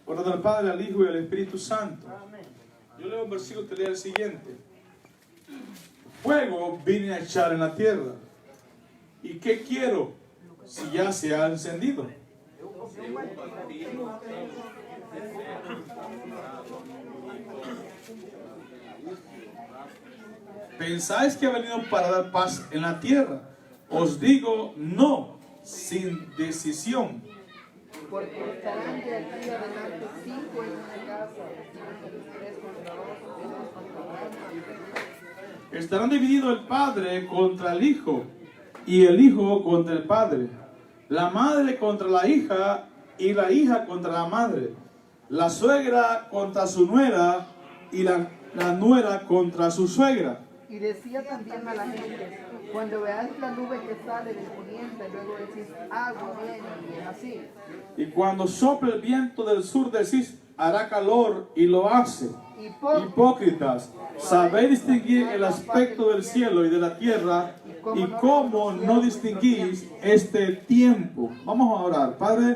Orando al Padre, al Hijo y al Espíritu Santo. Yo leo un versículo que lee el siguiente. Fuego vine a echar en la tierra. ¿Y qué quiero si ya se ha encendido? ¿Pensáis que he venido para dar paz en la tierra? Os digo no, sin decisión. Porque estarán de aquí adelante 5 en una casa, 3 contra 2, Estarán divididos el padre contra el hijo, y el hijo contra el padre, la madre contra la hija, y la hija contra la madre, la suegra contra su nuera, y la nuera contra su suegra. Y decía también a la gente, cuando veáis la nube que sale del poniente, luego decís, agua viene, y así. Y cuando sople el viento del sur decís, hará calor, y lo hace. Hipócritas, sabéis distinguir el aspecto del cielo y de la tierra, y cómo no distinguís este tiempo. Vamos a orar. Padre,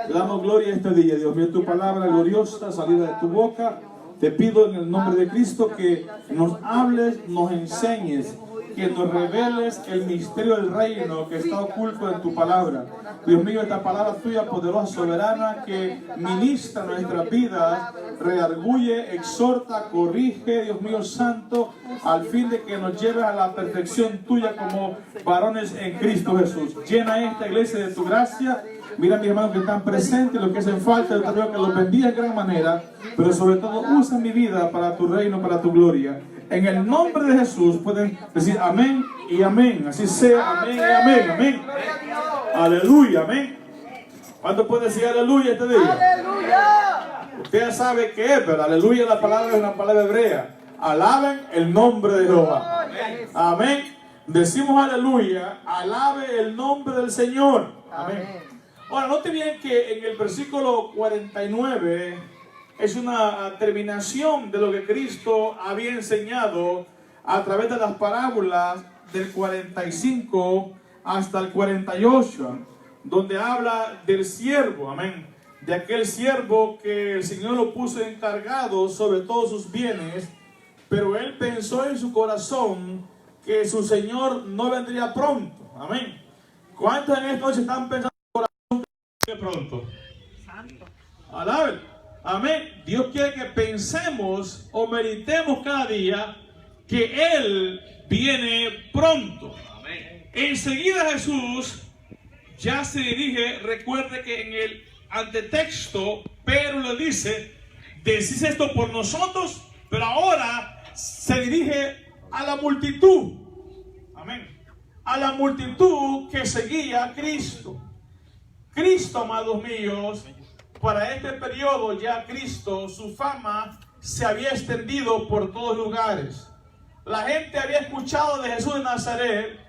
te damos gloria este día, Dios mío, tu palabra gloriosa salida de tu boca. Te pido en el nombre de Cristo que nos hables, nos enseñes, que nos reveles el misterio del reino que está oculto en tu palabra. Dios mío, esta palabra tuya, poderosa, soberana, que ministra nuestras vidas, redarguye, exhorta, corrige, Dios mío santo, al fin de que nos lleves a la perfección tuya como varones en Cristo Jesús. Llena esta iglesia de tu gracia. Mira a mis hermanos que están presentes, los que hacen falta, yo te ruego que los bendiga de gran manera, pero sobre todo usa mi vida para tu reino, para tu gloria. En el nombre de Jesús pueden decir amén y amén. Así sea, amén y amén, amén. Aleluya, amén. ¿Cuánto puede decir aleluya este día? ¡Aleluya! Usted ya sabe qué es, pero aleluya la palabra es una palabra hebrea. Alaben el nombre de Jehová. Amén. Decimos aleluya, alabe el nombre del Señor. Amén. Ahora, note bien que en el versículo 49 es una terminación de lo que Cristo había enseñado a través de las parábolas del 45 hasta el 48, donde habla del siervo, amén, de aquel siervo que el Señor lo puso encargado sobre todos sus bienes, pero él pensó en su corazón que su Señor no vendría pronto, amén. ¿Cuántos en esta noche están pensando que pronto? Santo. Alaben. Amén. Dios quiere que pensemos o meditemos cada día que Él viene pronto. Amén. Enseguida Jesús ya se dirige, recuerde que en el antetexto Pedro le dice, decís esto por nosotros, pero ahora se dirige a la multitud. Amén. A la multitud que seguía a Cristo. Cristo, amados míos, para este periodo ya Cristo, su fama se había extendido por todos lugares. La gente había escuchado de Jesús de Nazaret,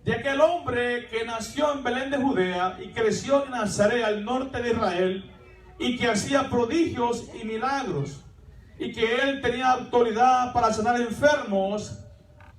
de aquel hombre que nació en Belén de Judea y creció en Nazaret, al norte de Israel, y que hacía prodigios y milagros, y que él tenía autoridad para sanar enfermos,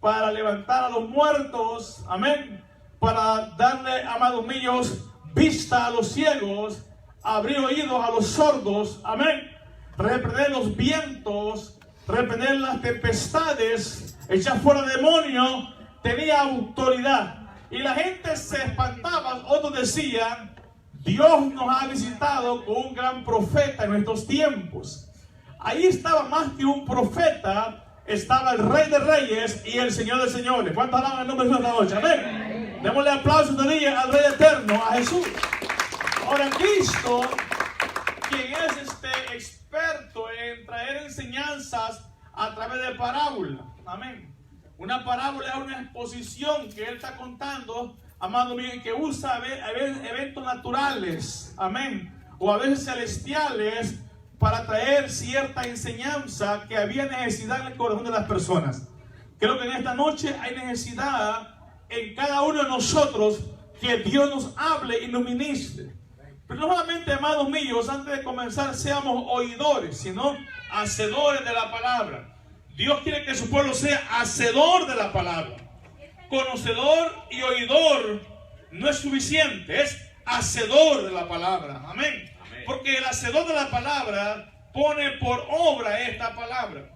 para levantar a los muertos, amén, para darle, amados míos, vista a los ciegos, abrir oídos a los sordos, amén, reprender los vientos, reprender las tempestades, echar fuera demonios. Tenía autoridad y la gente se espantaba. Otros decían, Dios nos ha visitado con un gran profeta en nuestros tiempos. Ahí estaba más que un profeta, estaba el Rey de Reyes y el Señor de Señores. ¿Cuántos alaban el nombre de Dios esta noche? Amén. Démosle aplausos de día al Rey Eterno, a Jesús. Ahora Cristo, quien es experto en traer enseñanzas a través de parábolas. Amén. Una parábola es una exposición que él está contando, amado mío, que usa eventos naturales, amén, o a veces celestiales, para traer cierta enseñanza que había necesidad en el corazón de las personas. Creo que en esta noche hay necesidad en cada uno de nosotros que Dios nos hable y nos ministre. Pero no solamente, amados míos, antes de comenzar seamos oidores, sino hacedores de la palabra. Dios quiere que su pueblo sea hacedor de la palabra. Conocedor y oidor no es suficiente, es hacedor de la palabra. Amén. Porque el hacedor de la palabra pone por obra esta palabra.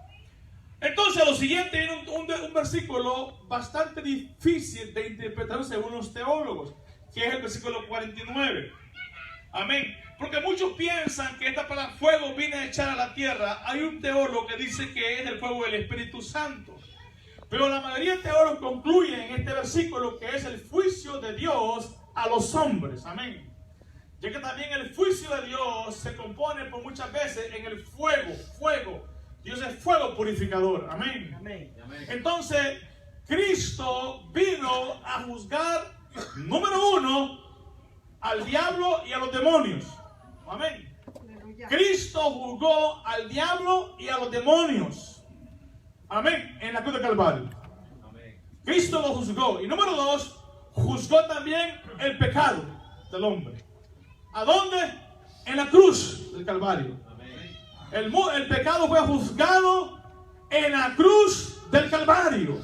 Entonces, lo siguiente viene un versículo bastante difícil de interpretar según los teólogos, que es el versículo 49. Amén. Porque muchos piensan que esta palabra fuego viene a echar a la tierra. Hay un teólogo que dice que es el fuego del Espíritu Santo. Pero la mayoría de teólogos concluyen en este versículo que es el juicio de Dios a los hombres. Amén. Ya que también el juicio de Dios se compone por muchas veces en el fuego. Dios es fuego purificador. Amén. Amén. Entonces, Cristo vino a juzgar, número uno, al diablo y a los demonios. Amén. Cristo juzgó al diablo y a los demonios. Amén. En la cruz de Calvario. Cristo lo juzgó. Y número dos, juzgó también el pecado del hombre. ¿A dónde? En la cruz del Calvario. El pecado fue juzgado en la cruz del Calvario.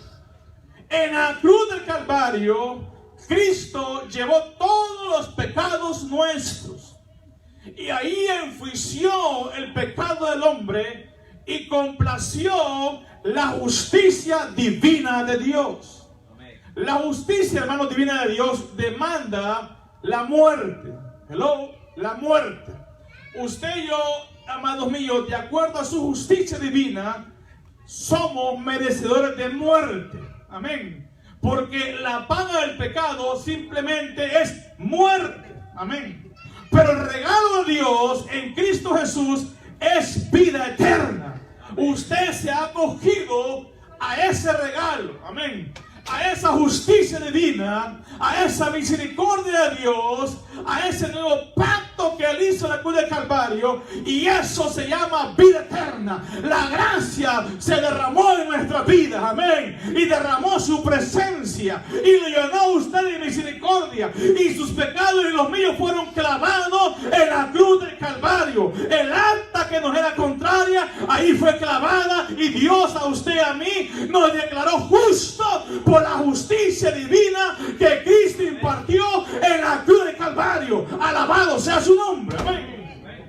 En la cruz del Calvario, Cristo llevó todos los pecados nuestros. Y ahí enjuició el pecado del hombre y complació la justicia divina de Dios. La justicia, hermano, divina de Dios demanda la muerte. La muerte. Usted y yo, amados míos, de acuerdo a su justicia divina, somos merecedores de muerte. Amén. Porque la paga del pecado simplemente es muerte. Amén. Pero el regalo de Dios en Cristo Jesús es vida eterna. Usted se ha acogido a ese regalo. Amén. A esa justicia divina, a esa misericordia de Dios, a ese nuevo pacto que Él hizo en la cruz del Calvario, y eso se llama vida eterna. La gracia se derramó en nuestra vida, amén, y derramó su presencia, y lo llenó a usted de misericordia, y sus pecados y los míos fueron clavados en la cruz del Calvario. El acta que nos era contraria, ahí fue clavada, y Dios a usted y a mí nos declaró justo por la justicia divina que Cristo impartió en la cruz del Calvario. Alabado sea su nombre. Amén.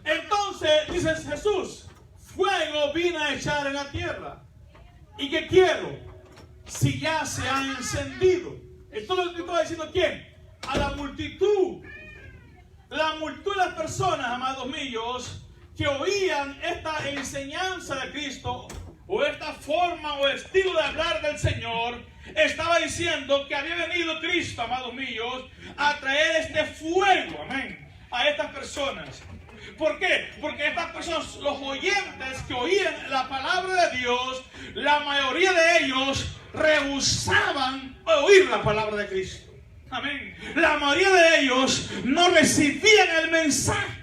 Entonces dice Jesús, fuego vino a echar en la tierra. ¿Y qué quiero? Si ya se ha encendido. Esto lo está diciendo ¿quién? A la multitud. La multitud de las personas, amados míos, que oían esta enseñanza de Cristo, o esta forma o estilo de hablar del Señor, estaba diciendo que había venido Cristo, amados míos, a traer este fuego, amén, a estas personas. ¿Por qué? Porque estas personas, los oyentes que oían la palabra de Dios, la mayoría de ellos rehusaban oír la palabra de Cristo. Amén. La mayoría de ellos no recibían el mensaje.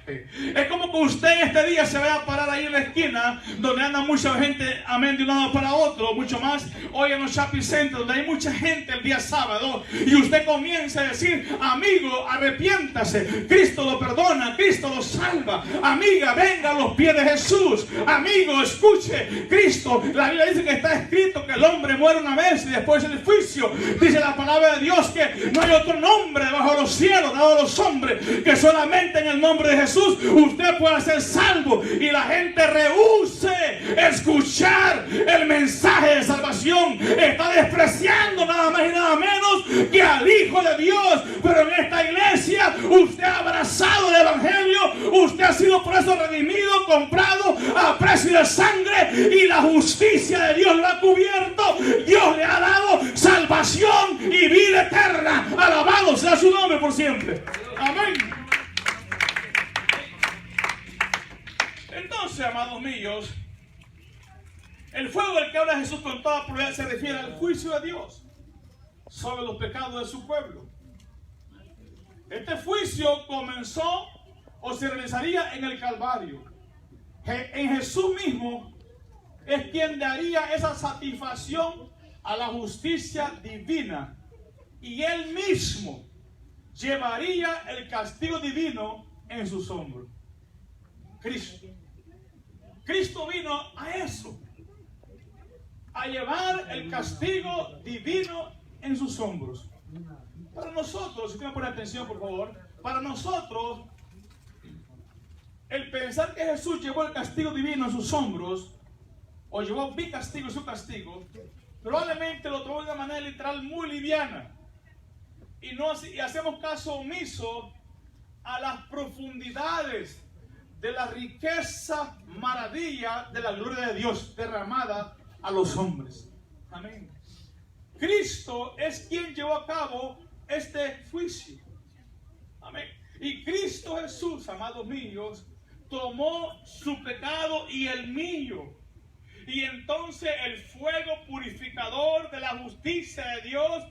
Es como que usted este día se vaya a parar ahí en la esquina donde anda mucha gente, amén, de un lado para otro, mucho más hoy en los shopping centers donde hay mucha gente el día sábado, y usted comienza a decir, amigo, arrepiéntase, Cristo lo perdona, Cristo lo salva, amiga, venga a los pies de Jesús, amigo, escuche, Cristo, la Biblia dice que está escrito que el hombre muere una vez y después el juicio. Dice la palabra de Dios que no hay otro nombre bajo los cielos dado a los hombres que solamente en el nombre de Jesús usted pueda ser salvo, y la gente rehúse escuchar el mensaje de salvación. Está despreciando nada más y nada menos que al Hijo de Dios. Pero en esta iglesia usted ha abrazado el Evangelio, usted ha sido por eso redimido, comprado a precio de sangre, y la justicia de Dios lo ha cubierto. Dios le ha dado salvación y vida eterna. Alabado sea su nombre por siempre. Amén. Entonces, amados míos, el fuego del que habla Jesús con toda probabilidad se refiere al juicio de Dios sobre los pecados de su pueblo. Este juicio comenzó o se realizaría en el Calvario. En Jesús mismo es quien daría esa satisfacción a la justicia divina, y Él mismo llevaría el castigo divino en sus hombros. Cristo vino a eso, a llevar el castigo divino en sus hombros. Para nosotros, si usted me pone atención por favor, para nosotros el pensar que Jesús llevó el castigo divino en sus hombros, o llevó mi castigo y su castigo, probablemente lo tomó de una manera literal muy liviana. Y hacemos caso omiso a las profundidades de la riqueza, maravilla de la gloria de Dios derramada a los hombres. Amén. Cristo es quien llevó a cabo este juicio. Amén. Y Cristo Jesús, amados míos, tomó su pecado y el mío. Y entonces el fuego purificador de la justicia de Dios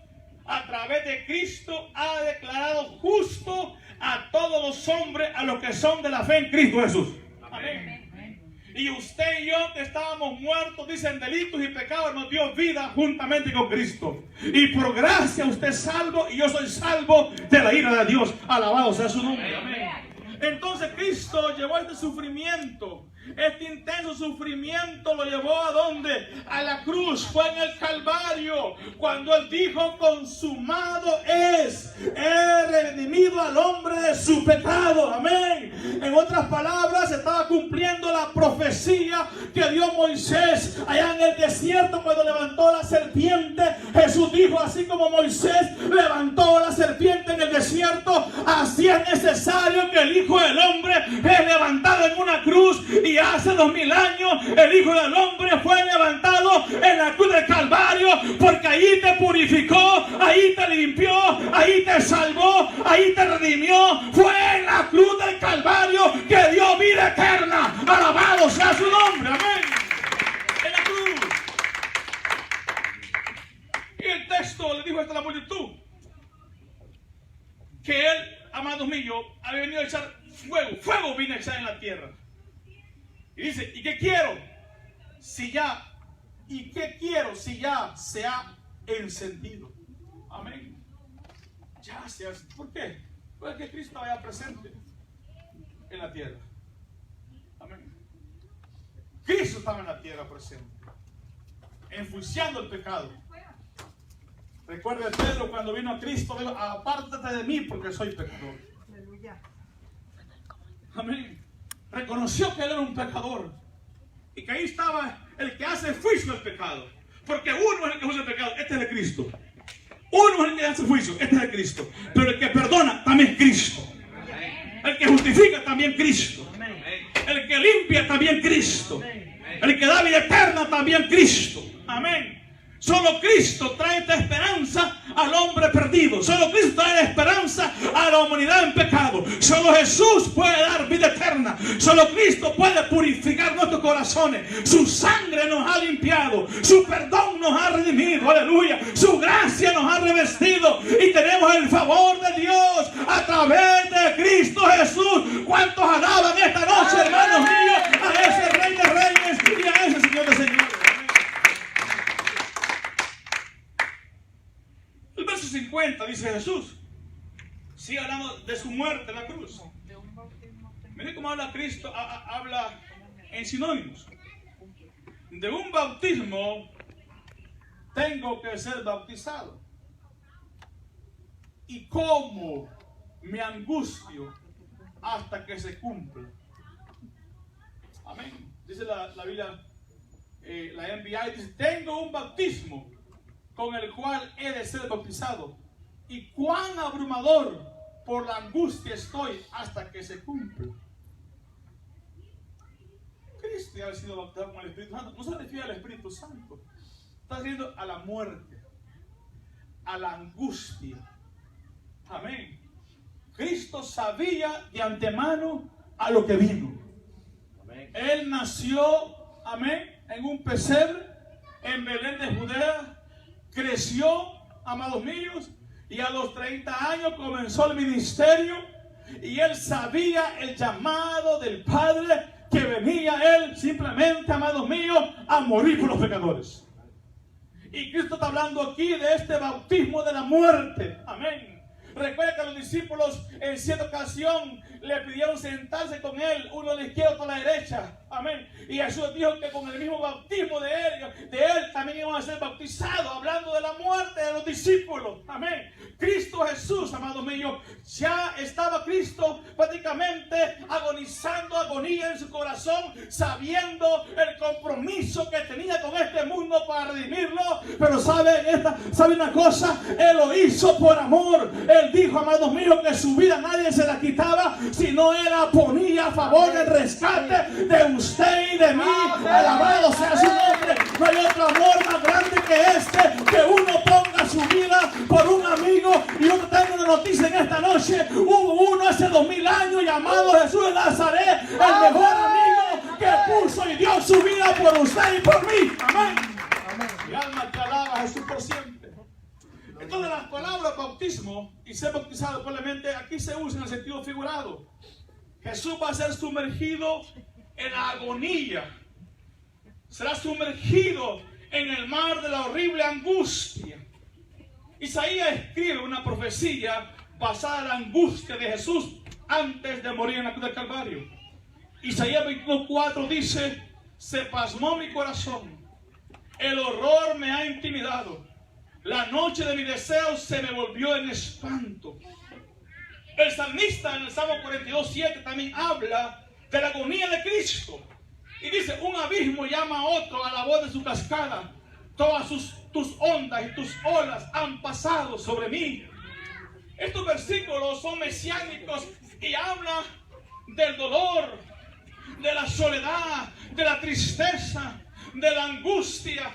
a través de Cristo ha declarado justo a todos los hombres, a los que son de la fe en Cristo Jesús. Amén. Y usted y yo, que estábamos muertos, dicen, delitos y pecados, nos dio vida juntamente con Cristo. Y por gracia usted es salvo y yo soy salvo de la ira de Dios. Alabado sea su nombre. Amén. Entonces Cristo llevó este sufrimiento. Este intenso sufrimiento lo llevó ¿a dónde? A la cruz. Fue en el Calvario cuando Él dijo: consumado es. He redimido al hombre de su pecado. Amén. En otras palabras, se estaba cumpliendo la profecía que dio Moisés allá en el desierto cuando levantó la serpiente. Jesús dijo: así como Moisés levantó la serpiente en el desierto, así es necesario que el Hijo del Hombre es levantado en una cruz. Y hace 2000 años el Hijo del Hombre fue levantado en la cruz del Calvario, porque ahí te purificó, ahí te limpió, ahí te salvó, ahí te redimió. Fue en la cruz del Calvario que dio vida eterna. Alabado sea su nombre. Amén. En la cruz. Y el texto le dijo a la multitud que Él, amados míos, había venido a echar fuego. Fuego vino a echar en la tierra. Y dice: ¿y qué quiero? ¿Y qué quiero si ya se ha encendido? Amén. Ya se ha encendido. ¿Por qué? Porque Cristo vaya presente en la tierra. Amén. Cristo estaba en la tierra presente, enjuiciando el pecado. Recuerda Pedro cuando vino a Cristo: dijo: apártate de mí porque soy pecador. Aleluya. Amén. Reconoció que él era un pecador y que ahí estaba el que hace juicio del pecado, porque uno es el que juzga el pecado, este es de Cristo. Uno es el que hace juicio, este es de Cristo. Pero el que perdona también es Cristo. El que justifica también Cristo. El que limpia también Cristo. El que da vida eterna también Cristo. Amén. Solo Cristo trae esta esperanza al hombre perdido. Solo Cristo trae la esperanza a la humanidad en pecado. Solo Jesús puede dar vida eterna. Solo Cristo puede purificar nuestros corazones. Su sangre nos ha limpiado. Su perdón nos ha redimido. Aleluya. Su gracia nos ha revestido. Y tenemos el favor de Dios a través de Cristo Jesús. ¿Cuántos alaban esta noche, hermanos míos, a ese Rey de Reyes y a ese Señor de Señores? El verso 50 dice Jesús, sigue hablando de su muerte en la cruz. Miren cómo habla Cristo, habla en sinónimos. De un bautismo tengo que ser bautizado. Y cómo me angustio hasta que se cumpla. Amén. Dice la Biblia, la NBI dice: tengo un bautismo con el cual he de ser bautizado, y cuán abrumador por la angustia estoy hasta que se cumpla. Cristo ya ha sido bautizado con el Espíritu Santo. No se refiere al Espíritu Santo, está refiriendo a la muerte, a la angustia. Amén. Cristo sabía de antemano a lo que vino. Amén. Él nació, amén, en un pesebre en Belén de Judea. Creció, amados míos, y a los 30 años comenzó el ministerio. Y él sabía el llamado del Padre, que venía él simplemente, amados míos, a morir por los pecadores. Y Cristo está hablando aquí de este bautismo de la muerte. Amén. Recuerda que los discípulos en cierta ocasión le pidieron sentarse con él, uno a la izquierda, otro a la derecha. Amén. Y Jesús dijo que con el mismo bautismo de él también iban a ser bautizados, hablando de la muerte de los discípulos. Amén. Cristo Jesús, amados míos, ya estaba Cristo prácticamente agonizando agonizando agonía en su corazón, sabiendo el compromiso que tenía con este mundo para redimirlo. Pero sabe una cosa, Él lo hizo por amor. Él dijo, amados míos, que su vida nadie se la quitaba, sino Él la ponía a favor del rescate de usted y de mí. Alabado sea su nombre. No hay otro amor más grande que este, que uno ponga su vida por un amigo. Y yo tengo una noticia en esta noche. Hubo uno hace 2000 años llamado Jesús de Nazaret, el mejor amigo que puso y dio su vida por usted y por mí. Amén. Mi alma te alaba, Jesús, por siempre. Entonces las palabras bautismo y ser bautizado probablemente aquí se usan en el sentido figurado. Jesús va a ser sumergido en la agonía. Será sumergido en el mar de la horrible angustia. Isaías escribe una profecía basada en la angustia de Jesús antes de morir en la cruz del Calvario. Isaías 21:4 dice: se pasmó mi corazón, el horror me ha intimidado, la noche de mi deseo se me volvió en espanto. El salmista en el Salmo 42:7 también habla de la agonía de Cristo y dice: un abismo llama a otro a la voz de su cascada, todas tus ondas y tus olas han pasado sobre mí. Estos versículos son mesiánicos y hablan del dolor, de la soledad, de la tristeza, de la angustia,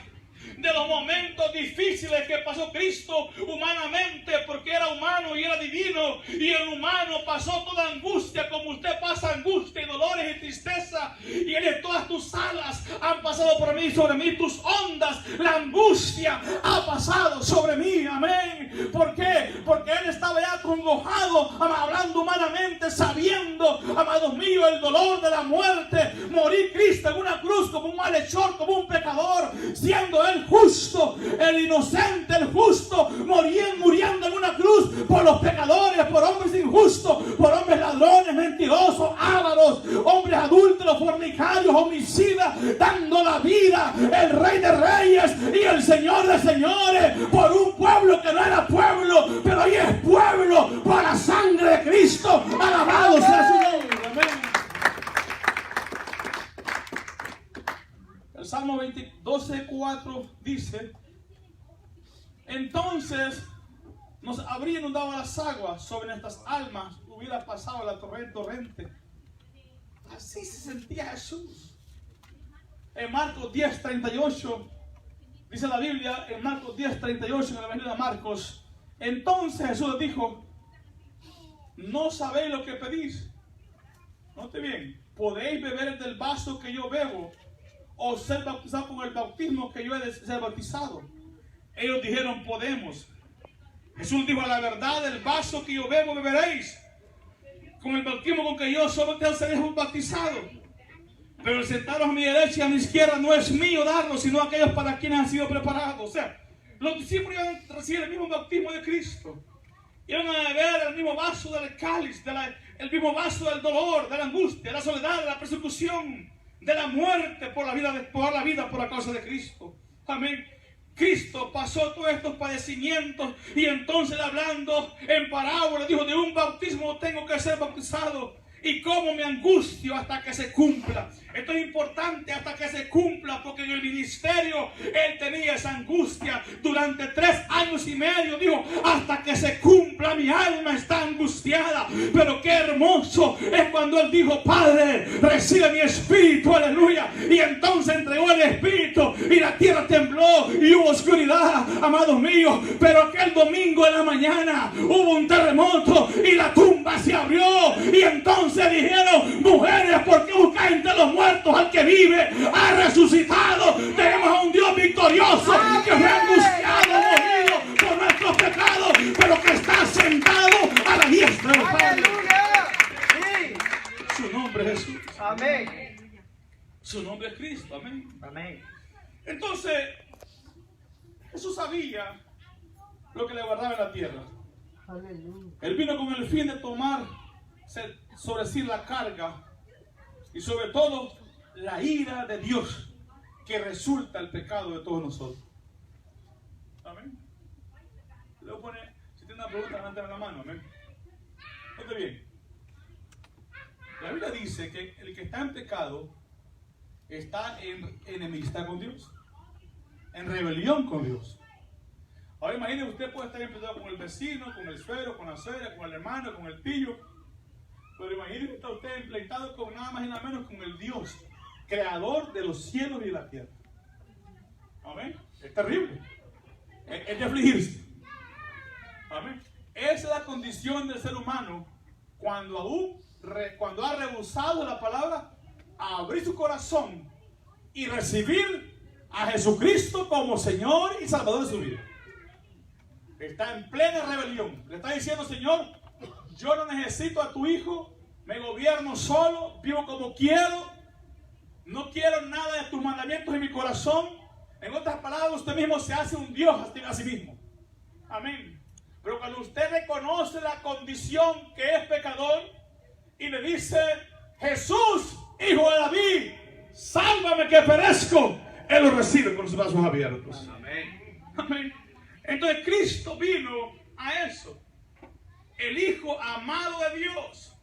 de los momentos difíciles que pasó Cristo humanamente, porque era humano y era divino, y el humano pasó toda angustia como usted pasa angustia y dolores y tristeza, y Él en todas tus alas han pasado por mí, sobre mí, tus ondas, la angustia ha pasado sobre mí. Amén. ¿Por qué? Porque Él estaba ya acongojado, hablando humanamente, sabiendo, amados míos, el dolor de la muerte, morir Cristo en una cruz como un malhechor, como un pecador, siendo Él justo, el inocente, el justo, muriendo en una cruz por los pecadores, por hombres injustos, por hombres ladrones, mentirosos, ávaros, hombres adúlteros, fornicarios, homicidas, dando la vida, el Rey de Reyes y el Señor de Señores, por un pueblo que no era pueblo, pero hoy es pueblo por la sangre de Cristo. Alabado sea su nombre. Amén. El Salmo 12:4 dice: entonces nos habría inundado las aguas sobre nuestras almas, hubiera pasado la torrente. Así se sentía Jesús. En Marcos 10:38 dice la Biblia, en Marcos 10:38, en el Evangelio de Marcos: entonces Jesús les dijo: no sabéis lo que pedís. Note bien, podéis beber del vaso que yo bebo, o ser bautizado con el bautismo que yo he de ser bautizado. Ellos dijeron: podemos. Jesús dijo: a la verdad, el vaso que yo bebo beberéis, con el bautismo con que yo solo te seréis bautizado. Pero el sentaros a mi derecha y a mi izquierda no es mío darlo, sino aquellos para quienes han sido preparados. O sea, los discípulos iban a recibir el mismo bautismo de Cristo. Iban a beber el mismo vaso del cáliz, el mismo vaso del dolor, de la angustia, de la soledad, de la persecución, de la muerte por la vida por la causa de Cristo. Amén. Cristo pasó todos estos padecimientos y entonces, hablando en parábola, dijo: de un bautismo tengo que ser bautizado, y cómo me angustio hasta que se cumpla. Esto es importante, hasta que se cumpla, porque en el ministerio Él tenía esa angustia durante 3 años y medio. Dijo: hasta que se cumpla, mi alma está angustiada. Pero qué hermoso es cuando Él dijo: Padre, recibe mi espíritu, aleluya. Y entonces entregó el espíritu y la tierra tembló y hubo oscuridad, amados míos. Pero aquel domingo en la mañana hubo un terremoto y la tumba se abrió. Y entonces dijeron: mujeres, ¿por qué buscáis entre los muertos al que vive? Ha resucitado. Tenemos a un Dios victorioso que fue angustiado, morido por nuestros pecados, pero que está sentado a la diestra del Padre. Su nombre es Jesús. Amén. Su nombre es Cristo. Amén. Amén. Entonces Jesús sabía lo que le guardaba en la tierra. Aleluya. Él vino con el fin de tomar sobre sí la carga y sobre todo la ira de Dios que resulta el pecado de todos nosotros. Amén. Le voy a poner, si tiene una pregunta, levántame la mano. Amén. Esté bien. La Biblia dice que el que está en pecado está en enemistad con Dios, en rebelión con Dios. Ahora imagínese, usted puede estar enfrentado con el vecino, con el suegro, con la suegra, con el hermano, con el tío. Pero imagínese que está usted enfrentado con nada más y nada menos con el Dios, creador de los cielos y de la tierra. Amén. Es terrible. Es de afligirse. Amén. Esa es la condición del ser humano cuando ha rehusado la palabra, a abrir su corazón y recibir a Jesucristo como Señor y Salvador de su vida. Está en plena rebelión. Le está diciendo: Señor, yo no necesito a tu hijo, me gobierno solo, vivo como quiero, no quiero nada de tus mandamientos en mi corazón. En otras palabras, usted mismo se hace un Dios a sí mismo. Amén. Pero cuando usted reconoce la condición que es pecador y le dice: Jesús, hijo de David, sálvame que perezco, Él lo recibe con los brazos abiertos. Amén. Amén. Entonces Cristo vino a eso. El Hijo amado de Dios,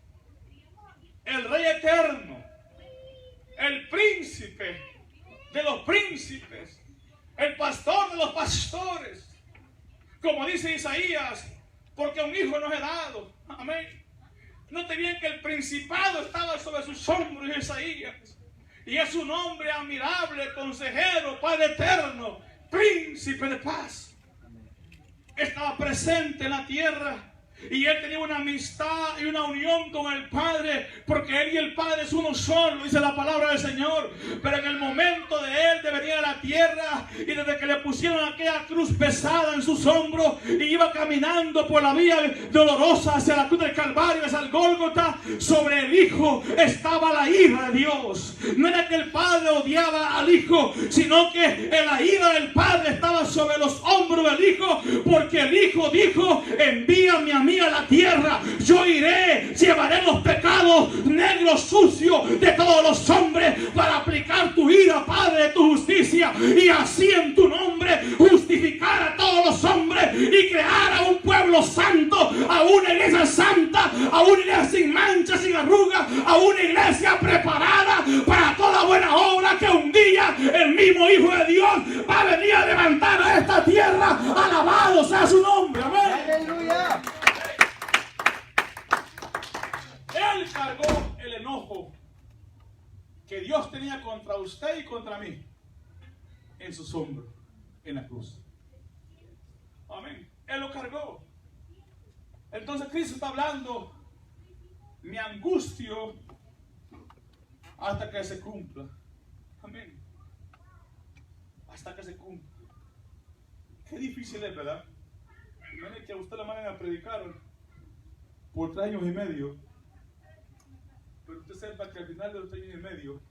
el Rey eterno, el príncipe de los príncipes, el pastor de los pastores. Como dice Isaías, porque un hijo nos he dado. Amén. Note bien que el principado estaba sobre sus hombros, Isaías. Y es un hombre admirable, consejero, Padre eterno, príncipe de paz. Estaba presente en la tierra. Y él tenía una amistad y una unión con el Padre, porque él y el Padre es uno solo, dice la palabra del Señor. Pero en el momento de él de venir a la tierra, y desde que le pusieron aquella cruz pesada en sus hombros y iba caminando por la vía dolorosa hacia la cruz del Calvario, hacia el Gólgota, sobre el Hijo estaba la ira de Dios. No era que el Padre odiaba al Hijo, sino que la ira del Padre estaba sobre los hombros del Hijo, porque el Hijo dijo: envíame a mí a la tierra, yo iré, llevaré los pecados negros, sucios de todos los hombres, para aplicar tu ira, Padre, de tu justicia, y así en tu nombre justificar a todos los hombres y crear a un pueblo santo, a una iglesia santa, a una iglesia sin mancha, sin arruga, a una iglesia preparada para toda buena obra, que un día el mismo Hijo de Dios va a venir a levantar a esta tierra. Alabado sea su nombre. Amén. Aleluya. Él cargó el enojo que Dios tenía contra usted y contra mí en sus hombros, en la cruz. Amén. Él lo cargó. Entonces Cristo está hablando: me angustio hasta que se cumpla. Amén. Hasta que se cumpla. Qué difícil es, ¿verdad? Imagínate que a usted la mandan a predicar por 3 años y medio. Pero usted sepa que al final de los 3 años y medio,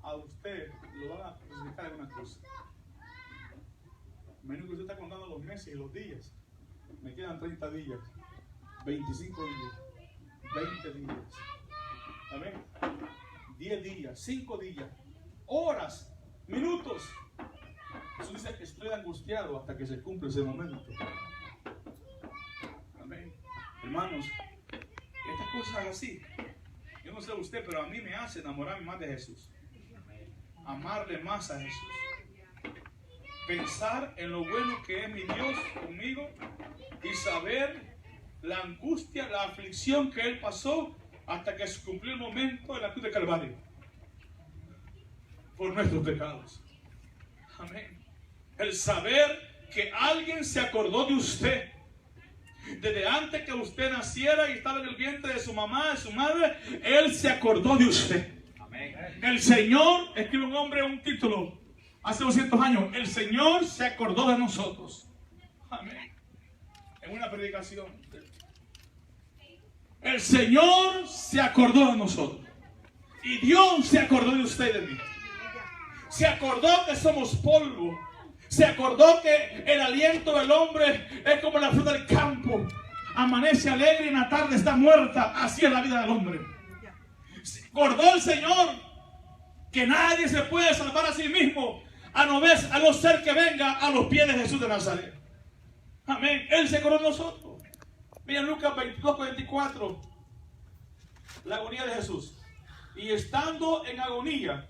a usted lo van a crucificar en una cruz. Menos que usted está contando los meses y los días. Me quedan 30 días, 25 días, 20 días. Amén. 10 días, 5 días, horas, minutos. Jesús dice que estoy angustiado hasta que se cumpla ese momento. Amén. Hermanos, estas cosas así, yo no sé usted, pero a mí me hace enamorarme más de Jesús. Amarle más a Jesús. Pensar en lo bueno que es mi Dios conmigo y saber la angustia, la aflicción que Él pasó hasta que se cumplió el momento de la cruz de Calvario por nuestros pecados. Amén. El saber que alguien se acordó de usted desde antes que usted naciera y estaba en el vientre de su mamá, de su madre. Él se acordó de usted. Amén. El Señor, escribe un hombre un título hace 200 años: el Señor se acordó de nosotros. Amén. En una predicación, el Señor se acordó de nosotros. Y Dios se acordó de usted y de mí. Se acordó que somos polvo. Se acordó que el aliento del hombre es como la fruta del campo. Amanece alegre y en la tarde está muerta. Así es la vida del hombre. Se acordó el Señor que nadie se puede salvar a sí mismo a no ser que venga a los pies de Jesús de Nazaret. Amén. Él se acordó de nosotros. Mira Lucas 22:44. la agonía de Jesús. Y estando en agonía,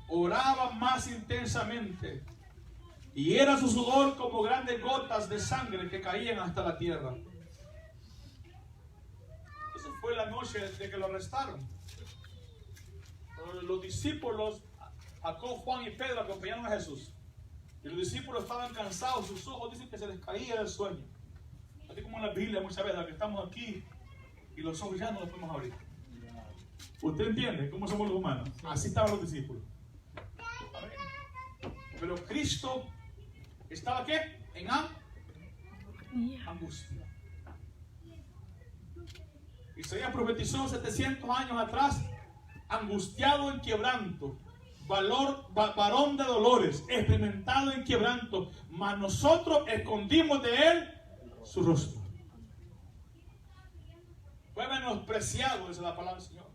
oraba más intensamente. Y era su sudor como grandes gotas de sangre que caían hasta la tierra. Esa fue la noche de que lo arrestaron. Los discípulos, Jacob, Juan y Pedro, acompañaron a Jesús. Y los discípulos estaban cansados, sus ojos dicen que se les caía del sueño. Así como en la Biblia muchas veces, que estamos aquí y los ojos ya no los podemos abrir. ¿Usted entiende cómo somos los humanos? Así estaban los discípulos. Pero Cristo estaba ¿qué? En angustia. Isaías profetizó 700 años atrás, angustiado en quebranto, varón de dolores, experimentado en quebranto, mas nosotros escondimos de él su rostro. Fue menospreciado, esa es la palabra del Señor.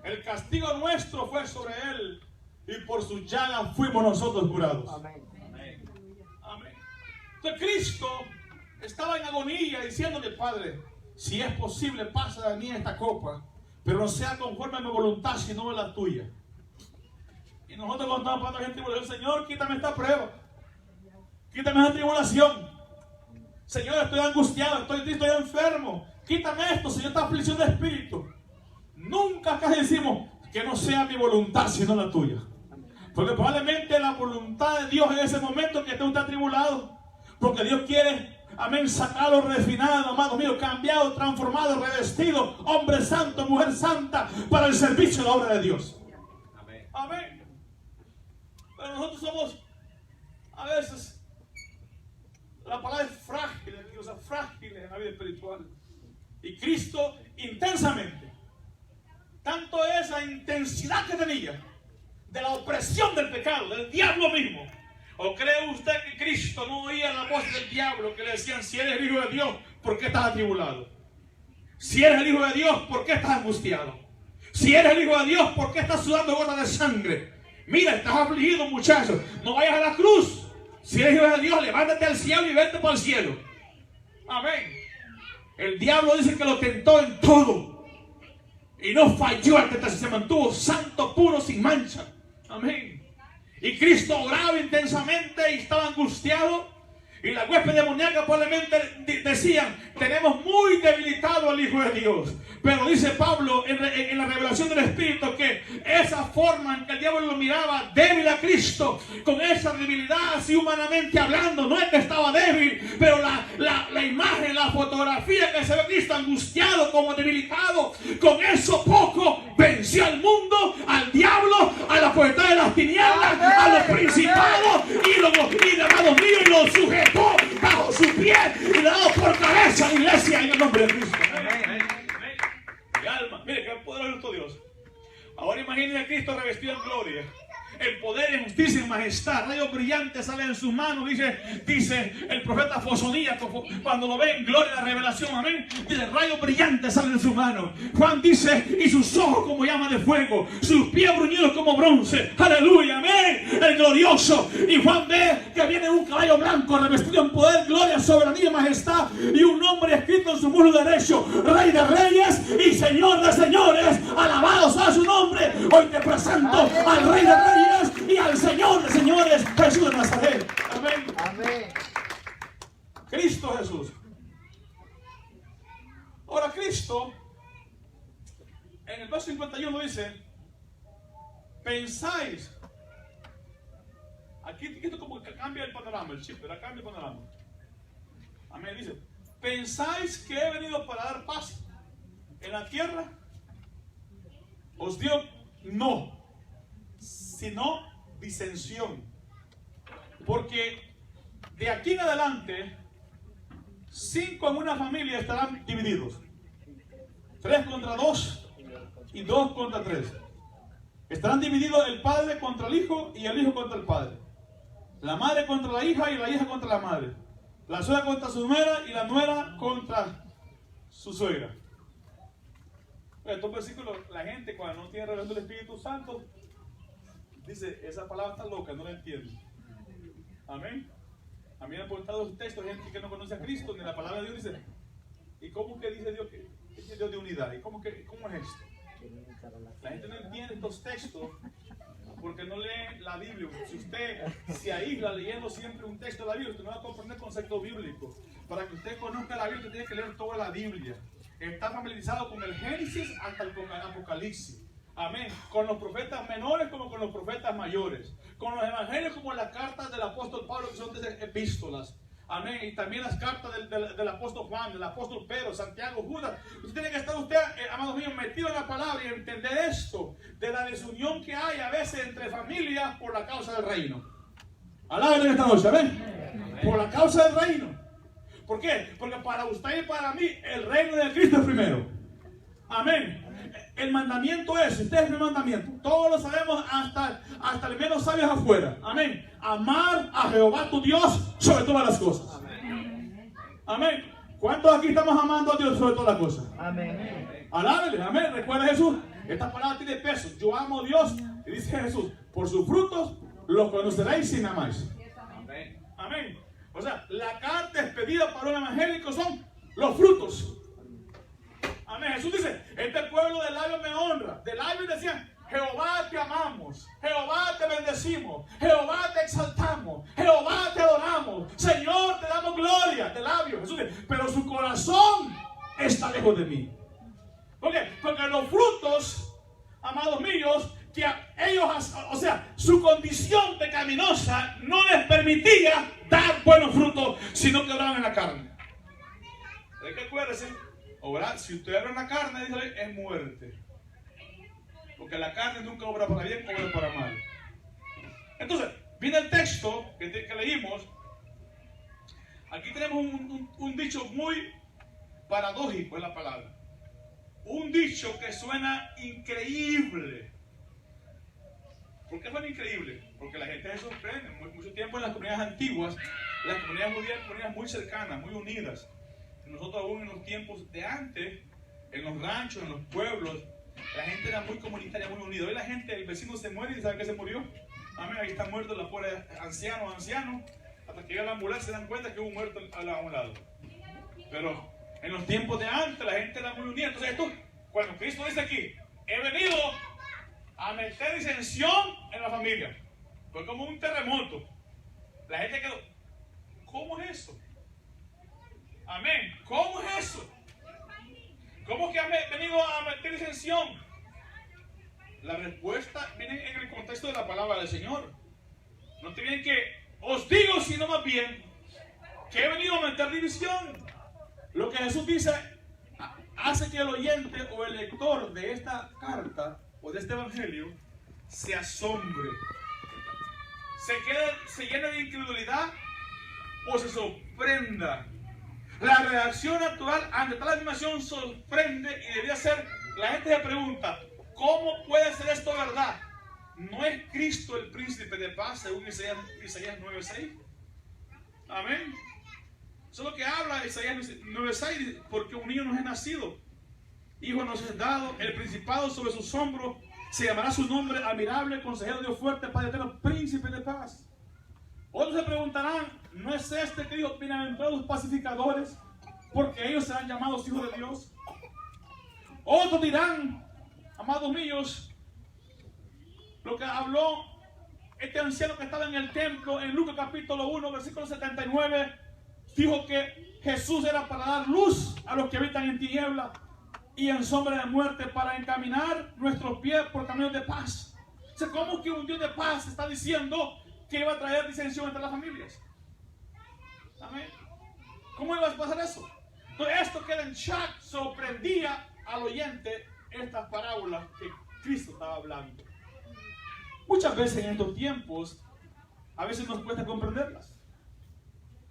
El castigo nuestro fue sobre él, y por su llaga fuimos nosotros curados. Amén. Amén. Entonces Cristo estaba en agonía diciéndole: Padre, si es posible, pasa de mí esta copa, pero no sea conforme a mi voluntad, sino a la tuya. Y nosotros cuando estamos pasando en tribulación: Señor, quítame esta prueba, quítame esta tribulación. Señor, estoy angustiado, estoy enfermo, quítame esto, Señor, esta aflicción de espíritu. Nunca casi decimos que no sea mi voluntad, sino la tuya. Porque probablemente la voluntad de Dios en ese momento que usted está atribulado, porque Dios quiere, amén, sacarlo refinado, amado mío, cambiado, transformado, revestido, hombre santo, mujer santa, para el servicio de la obra de Dios. Amén. Amén. Pero nosotros somos, a veces, la palabra es frágil, o sea, frágil en la vida espiritual. Y Cristo, intensamente, tanto esa intensidad que tenía de la opresión del pecado, del diablo mismo. ¿O cree usted que Cristo no oía la voz del diablo que le decían: si eres el Hijo de Dios, ¿por qué estás atribulado? Si eres el Hijo de Dios, ¿por qué estás angustiado? Si eres el Hijo de Dios, ¿por qué estás sudando gotas de sangre? Mira, estás afligido, muchacho, no vayas a la cruz. Si eres Hijo de Dios, levántate al cielo y vete para el cielo. Amén. El diablo dice que lo tentó en todo y no falló al tentarse, se mantuvo santo, puro, sin mancha. Amén. Y Cristo oraba intensamente y estaba angustiado. Y la hueste demoníaca probablemente decían: tenemos muy debilitado al Hijo de Dios. Pero dice Pablo en la revelación del Espíritu que esa forma en que el diablo lo miraba débil a Cristo, con esa debilidad, así humanamente hablando, no es que estaba débil, pero la imagen, la fotografía que se ve Cristo angustiado, como debilitado, con eso poco venció al mundo, al diablo, a la potestad de las tinieblas, a los principados y amados míos, y los sujetó bajo su pie y le dado por cabeza a la iglesia en el nombre de Cristo. Mi alma, mire qué poderoso Dios. Ahora imaginen a Cristo revestido en gloria, en poder, en justicia, en majestad. Rayos brillantes salen en sus manos, dice el profeta Fosonías, cuando lo ve en gloria, la revelación, amén. Dice: rayos brillantes salen en sus manos. Juan dice: y sus ojos como llama de fuego, sus pies bruñidos como bronce. Aleluya, amén. El glorioso. Y Juan ve que viene un caballo blanco revestido en poder, gloria, soberanía y majestad, y un nombre escrito en su muslo derecho: Rey de Reyes y Señor de Señores. Alabados a su nombre. Hoy te presento al Rey de Reyes y al Señor de Señores, Jesús de Nazaret. Amén. Amén. Cristo Jesús. Ahora Cristo en el verso 51 dice: pensáis. Aquí esto como que cambia el panorama, el chip, pero cambia el panorama. Amén. Dice: pensáis que he venido para dar paz en la tierra. Os digo no, sino disensión. Porque de aquí en adelante 5 en una familia estarán divididos: 3 contra 2 y 2 contra 3. Estarán divididos el padre contra el hijo y el hijo contra el padre, la madre contra la hija y la hija contra la madre, la suegra contra su nuera y la nuera contra su suegra. Estos versículos, la gente cuando no tiene revelación del Espíritu Santo dice: esa palabra está loca, no la entiendo. Amén. A mí me han aportado los textos gente que no conoce a Cristo ni la palabra de Dios. Dice: ¿y cómo que dice Dios que es Dios de unidad. ¿Y cómo es esto? La gente no entiende estos textos porque no lee la Biblia. Si usted se aísla leyendo siempre un texto de la Biblia, usted no va a comprender el concepto bíblico. Para que usted conozca la Biblia, usted tiene que leer toda la Biblia. Está familiarizado con el Génesis hasta el Apocalipsis. Amén. Con los profetas menores como con los profetas mayores. Con los evangelios como las cartas del apóstol Pablo, que son epístolas. Amén. Y también las cartas del apóstol Juan, del apóstol Pedro, Santiago, Judas. Usted tiene que estar, amados míos, metido en la palabra y entender esto de la desunión que hay a veces entre familias por la causa del reino. Alábenle esta noche, amén. Por la causa del reino. ¿Por qué? Porque para usted y para mí el reino de Cristo es primero. Amén. El mandamiento es, usted es el mandamiento. Todos lo sabemos hasta el menos sabios afuera. Amén. Amar a Jehová tu Dios sobre todas las cosas. Amén. Amén. ¿Cuántos aquí estamos amando a Dios sobre todas las cosas? Amén. Alábele, amén. Recuerda Jesús, esta palabra tiene peso. Yo amo a Dios. Y dice Jesús, por sus frutos los conoceréis si me amáis. Amén. Amén. O sea, la carta expedida para un evangélico son los frutos. Amén. Jesús dice, este pueblo de labios me honra. De labios decían, Jehová te amamos, Jehová te bendecimos, Jehová te exaltamos, Jehová te adoramos, Señor te damos gloria. De labios. Jesús dice, pero su corazón está lejos de mí. ¿Por qué? Porque los frutos, amados míos, que ellos, o sea, su condición pecaminosa no les permitía dar buenos frutos, sino que obraban en la carne. Hay que acuérdense, obrar, si usted obra en la carne, dígale, es muerte. Porque la carne nunca obra para bien, obra para mal. Entonces, viene el texto que leímos. Aquí tenemos un dicho muy paradójico en la palabra. Un dicho que suena increíble. ¿Por qué suena increíble? Porque la gente se sorprende. Mucho tiempo en las comunidades antiguas, las comunidades judías eran comunidades muy cercanas, muy unidas. Nosotros aún en los tiempos de antes, en los ranchos, en los pueblos, la gente era muy comunitaria, muy unida. Hoy la gente, el vecino se muere y sabe que se murió. Amén, ahí está muerto la pobre anciano. Hasta que llega la ambulancia se dan cuenta que hubo un muerto a un lado. Pero en los tiempos de antes la gente era muy unida. Entonces esto, cuando Cristo dice aquí, he venido a meter disensión en la familia. Fue como un terremoto. La gente quedó, ¿cómo es eso? Amén. ¿Cómo es eso? ¿Cómo que ha venido a meter disensión? La respuesta viene en el contexto de la palabra del Señor. No te viene que os digo, sino más bien que he venido a meter división. Lo que Jesús dice hace que el oyente o el lector de esta carta o de este evangelio se asombre, se llene de incredulidad o se sorprenda. La reacción natural ante tal animación sorprende y debería ser, la gente se pregunta, ¿cómo puede ser esto verdad? ¿No es Cristo el príncipe de paz según Isaías 9:6? Amén. Eso es lo que habla Isaías 9:6, porque un niño nos es nacido, hijo nos es dado, el principado sobre sus hombros, se llamará su nombre admirable, consejero Dios fuerte, Padre eterno, príncipe de paz. Otros se preguntarán, ¿no es este que dijo bienaventurados los pacificadores? Porque ellos serán llamados hijos de Dios. Otros dirán, amados míos, lo que habló este anciano que estaba en el templo en Lucas capítulo 1, versículo 79, dijo que Jesús era para dar luz a los que habitan en tinieblas y en sombra de muerte, para encaminar nuestros pies por caminos de paz. O sea, ¿cómo que un Dios de paz está diciendo que iba a traer disensión entre las familias? Amén. ¿Cómo iba a pasar eso? Entonces esto queda en shock, sorprendía al oyente estas parábolas que Cristo estaba hablando. Muchas veces en estos tiempos, a veces nos cuesta comprenderlas,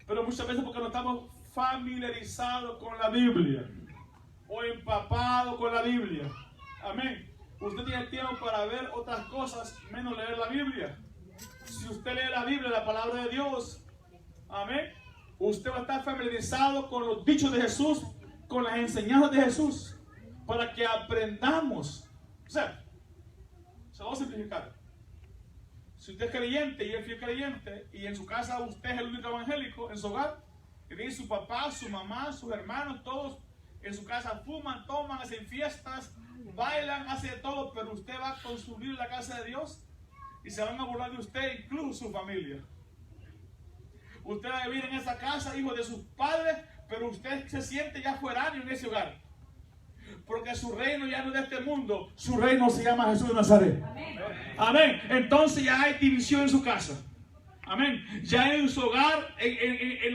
pero muchas veces porque no estamos familiarizados con la Biblia o empapados con la Biblia. Amén. Usted tiene tiempo para ver otras cosas menos leer la Biblia. Si usted lee la Biblia, la palabra de Dios, amén, usted va a estar familiarizado con los dichos de Jesús, con las enseñanzas de Jesús, para que aprendamos. O sea, se va a simplificar. Si usted es creyente y es fiel creyente, y en su casa usted es el único evangélico, en su hogar, y tiene su papá, su mamá, sus hermanos, todos En su casa fuman, toman, hacen fiestas, bailan, hacen de todo, pero usted va a consumir la casa de Dios y se van a burlar de usted, incluso su familia. Usted va a vivir en esa casa, hijo de sus padres, pero usted se siente ya foráneo en ese hogar. Porque su reino ya no es de este mundo, su reino se llama Jesús de Nazaret. Amén. Amén. Entonces ya hay división en su casa. Amén. Ya en su hogar, en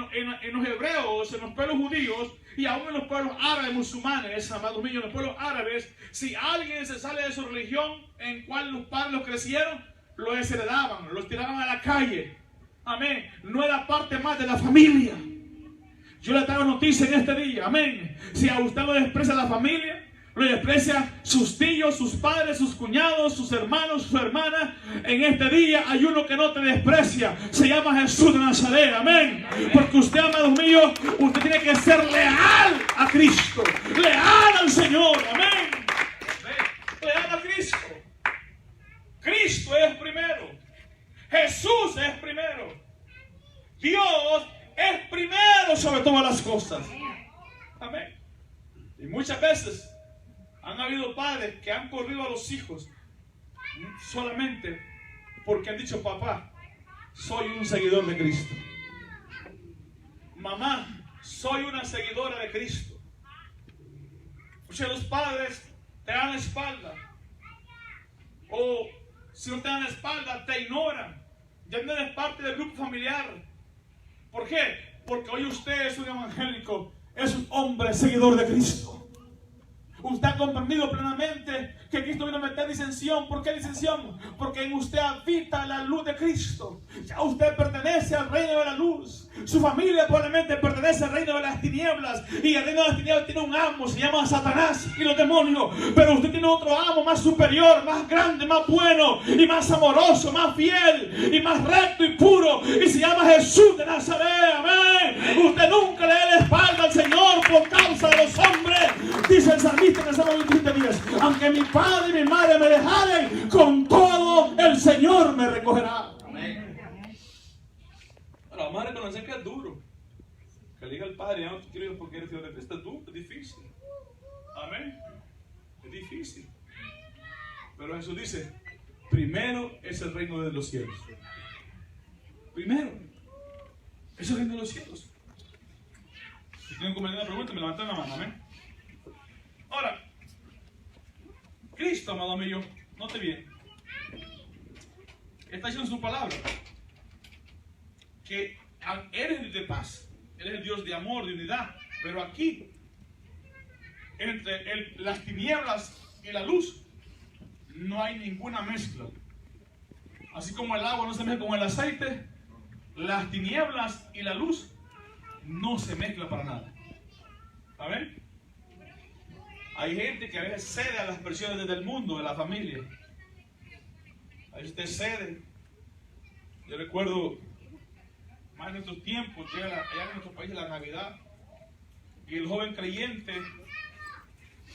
los hebreos, en los pueblos judíos y aún en los pueblos árabes musulmanes, amados míos, en los pueblos árabes, si alguien se sale de su religión en cual los padres los crecieron, lo desheredaban, los tiraban a la calle. Amén. No era parte más de la familia. Yo le traigo noticia en este día. Amén. Si a usted lo desprecia la familia, lo desprecia sus tíos, sus padres, sus cuñados, sus hermanos, sus hermanas, en este día hay uno que no te desprecia. Se llama Jesús de Nazaret. Amén. Porque usted, amados míos, usted tiene que ser leal a Cristo. Leal al Señor. Amén. Leal a Cristo. Cristo es primero. Jesús es primero. Dios es primero sobre todas las cosas. Amén. Y muchas veces han habido padres que han corrido a los hijos solamente porque han dicho: papá, soy un seguidor de Cristo. Mamá, soy una seguidora de Cristo. Muchos de los padres te dan la espalda. O si no te dan la espalda, te ignoran. Ya no eres parte del grupo familiar. ¿Por qué? Porque hoy usted es un evangélico, es un hombre seguidor de Cristo. Usted ha comprendido plenamente que Cristo vino a meter disensión. ¿Por qué disensión? Porque en usted habita la luz de Cristo. Ya usted pertenece al reino de la luz. Su familia probablemente pertenece al reino de las tinieblas. Y el reino de las tinieblas tiene un amo, se llama Satanás y los demonios. Pero usted tiene otro amo más superior, más grande, más bueno y más amoroso, más fiel y más recto y puro. Y se llama Jesús de Nazaret. Amén. Usted nunca le dé la espalda al Señor por causa de los hombres. Dice el salmista en el Salmo 23:10: aunque mi padre y mi madre me dejaren, con todo el Señor me recogerá. Amén. Ahora vamos a reconocer que es duro. Que le diga al padre: ya no te quiero porque eres hijo de Cristo. Es duro, es difícil. Amén. Es difícil. Pero Jesús dice: primero es el reino de los cielos. Primero es el reino de los cielos. Si tienen comprendido la pregunta, me levantan la mano. Amén. Ahora, Cristo, amado mío, note bien, está diciendo en su palabra que Él es el Dios de paz, Él es el Dios de amor, de unidad, pero aquí, entre las tinieblas y la luz, no hay ninguna mezcla. Así como el agua no se mezcla con el aceite, las tinieblas y la luz no se mezclan para nada. ¿Amén? Hay gente que a veces cede a las presiones del mundo, de la familia. A veces usted cede. Yo recuerdo, más en nuestros tiempos, llega allá en nuestro país la Navidad, y el joven creyente,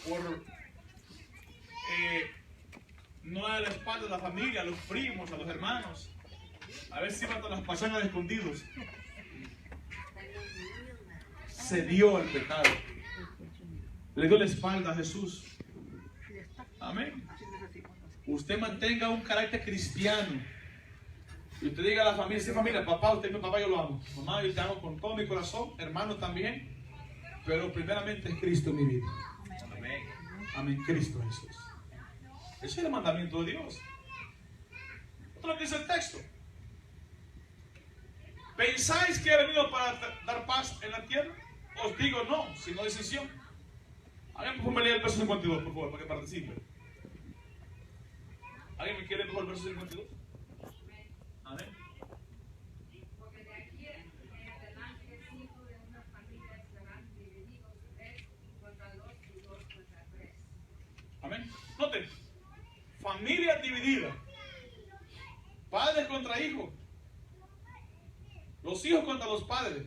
por no dar la espalda a la familia, a los primos, a los hermanos, a veces iban todas las pasanas escondidos, cedió al pecado. Le dio la espalda a Jesús. Amén. Usted mantenga un carácter cristiano. Y usted diga a la familia: sí, familia, papá, usted es mi papá, yo lo amo. Mamá, yo te amo con todo mi corazón. Hermano también. Pero primeramente es Cristo en mi vida. Amén. Amén. Cristo Jesús. Ese es el mandamiento de Dios. Esto es lo que dice el texto. ¿Pensáis que he venido para dar paz en la tierra? Os digo no, sino decisión. Alguien por favor me lee el verso 52, por favor, para que participe. ¿Alguien me quiere por el verso 52? Amén. Porque de aquí en adelante 5 de una familia serán divididos 3 contra 2 y 2 contra 3. Amén. Noten, familia dividida, padres contra hijos, los hijos contra los padres,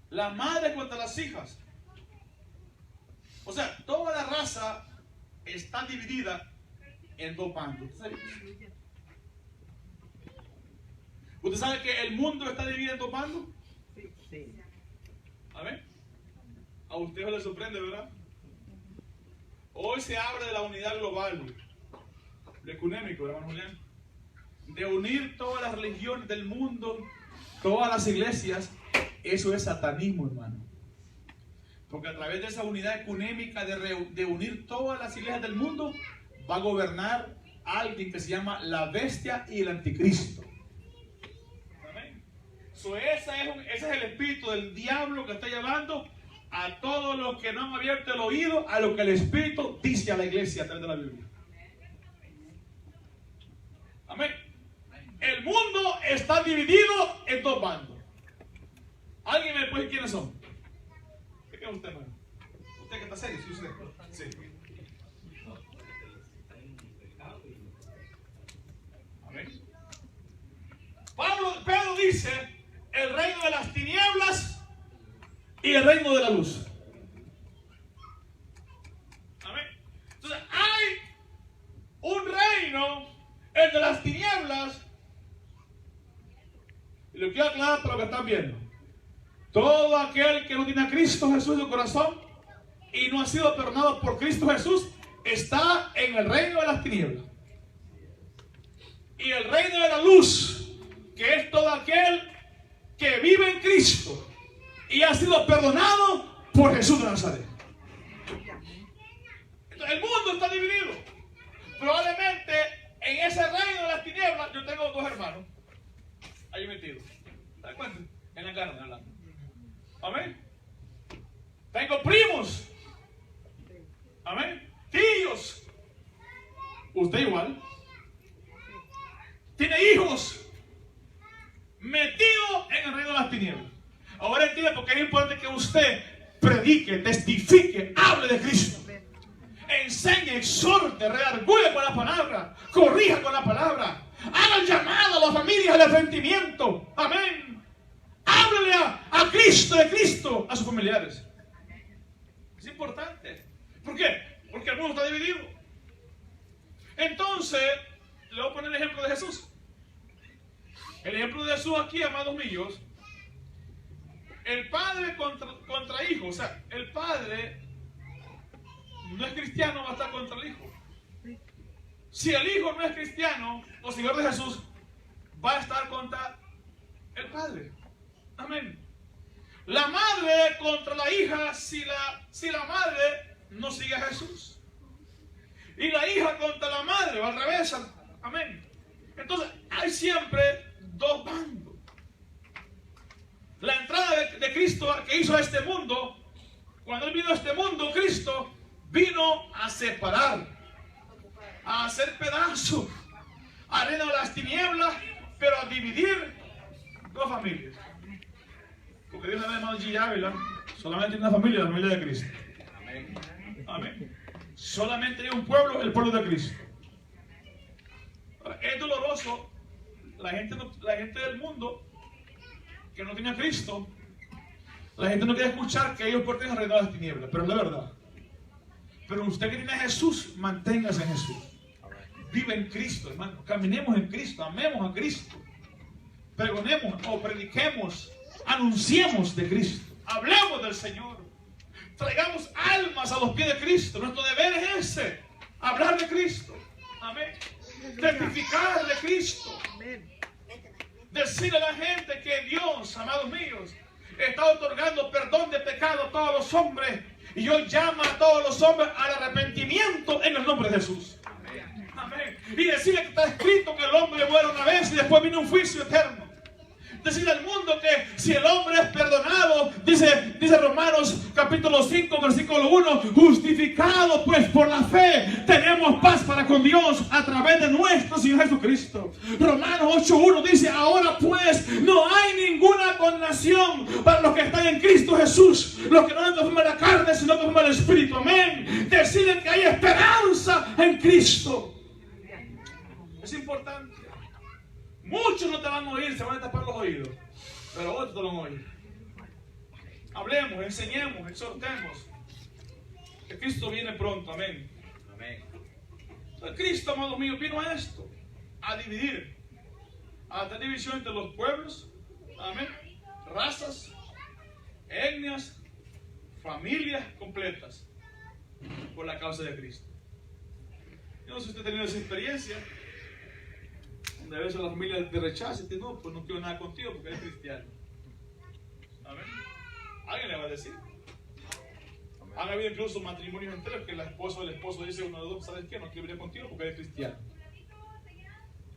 las madres contra las hijas. O sea, toda la raza está dividida en dos bandos. ¿Usted sabe que el mundo está dividido en dos bandos? Sí. A ver. A ustedes les sorprende, ¿verdad? Hoy se habla de la unidad global, lo ecuménico, hermano Julián, de unir todas las religiones del mundo, todas las iglesias. Eso es satanismo, hermano. Porque a través de esa unidad ecuménica de unir todas las iglesias del mundo, va a gobernar alguien que se llama la bestia y el anticristo. Amén. Ese es el espíritu del diablo que está llevando a todos los que no han abierto el oído a lo que el Espíritu dice a la iglesia a través de la Biblia. Amén. El mundo está dividido en dos bandos. ¿Alguien me puede decir quiénes son? ¿Qué cree usted, hermano? ¿Usted que está serio? ¿Sí, usted? Sí. Amén. Pedro dice: el reino de las tinieblas y el reino de la luz. Amén. Entonces hay un reino, el de las tinieblas, y lo quiero aclarar para lo que están viendo. Todo aquel que no tiene a Cristo Jesús en su corazón y no ha sido perdonado por Cristo Jesús está en el reino de las tinieblas. Y el reino de la luz, que es todo aquel que vive en Cristo y ha sido perdonado por Jesús de Nazaret. Entonces, el mundo está dividido. Probablemente en ese reino de las tinieblas yo tengo dos hermanos ahí metidos. ¿Se dan cuenta? En la carne hablando. Amén. Tengo primos. Amén. Tíos. Usted igual. Tiene hijos metidos en el reino de las tinieblas. Ahora entiende por qué es importante que usted predique, testifique, hable de Cristo. Enseñe, exhorte, redarguye con la palabra, corrija con la palabra, haga el llamado a las familias al arrepentimiento. Amén. Háblele a Cristo, de Cristo, a sus familiares. Es importante. ¿Por qué? Porque el mundo está dividido. Entonces, le voy a poner el ejemplo de Jesús. El ejemplo de Jesús aquí, amados míos. El padre contra hijo. O sea, el padre no es cristiano, va a estar contra el hijo. Si el hijo no es cristiano o seguidor de Jesús, va a estar contra el padre. Amén. La madre contra la hija si la madre no sigue a Jesús. Y la hija contra la madre, o al revés. Amén. Entonces hay siempre dos bandos. La entrada de Cristo que hizo a este mundo, cuando Él vino a este mundo, Cristo vino a separar, a hacer pedazos, a reinar las tinieblas, pero a dividir dos familias. Porque Dios, hermano G. Ávila, solamente hay una familia, la familia de Cristo. Amén. Amén. Solamente hay un pueblo, el pueblo de Cristo. Es doloroso la gente del mundo que no tiene a Cristo. La gente no quiere escuchar que ellos pertenecen al reino de las tinieblas, pero es la verdad. Pero usted que tiene a Jesús, manténgase en Jesús. Vive en Cristo, hermano. Caminemos en Cristo, amemos a Cristo. Pregonemos o prediquemos, anunciemos de Cristo. Hablemos del Señor. Traigamos almas a los pies de Cristo. Nuestro deber es ese, hablar de Cristo. Amén. Testificar de Cristo. Decirle a la gente que Dios, amados míos, está otorgando perdón de pecado a todos los hombres. Y hoy llama a todos los hombres al arrepentimiento en el nombre de Jesús. Amén. Y decirle que está escrito que el hombre muere una vez y después viene un juicio eterno. Decirle al mundo que si el hombre es perdonado, dice Romanos capítulo 5, versículo 1, justificado pues por la fe, tenemos paz para con Dios a través de nuestro Señor Jesucristo. Romanos 8:1 dice, ahora pues no hay ninguna condenación para los que están en Cristo Jesús, los que no conforman la carne, sino conforman el Espíritu. Amén. Deciden que hay esperanza en Cristo. Es importante. Muchos no te van a oír, se van a tapar los oídos, pero otros te van a oír. Hablemos, enseñemos, exhortemos. Que Cristo viene pronto, amén. Amén. Entonces, Cristo, amados míos, vino a esto, a dividir, a hacer división entre los pueblos, amén, razas, etnias, familias completas por la causa de Cristo. Yo no sé si usted ha tenido esa experiencia, donde a veces la familia te rechaza y te dice, no, pues no quiero nada contigo porque eres cristiano. Amén. Alguien le va a decir. Han habido incluso matrimonios enteros que el esposo dice a uno de los dos, ¿sabes qué? No quiero venir contigo porque eres cristiano.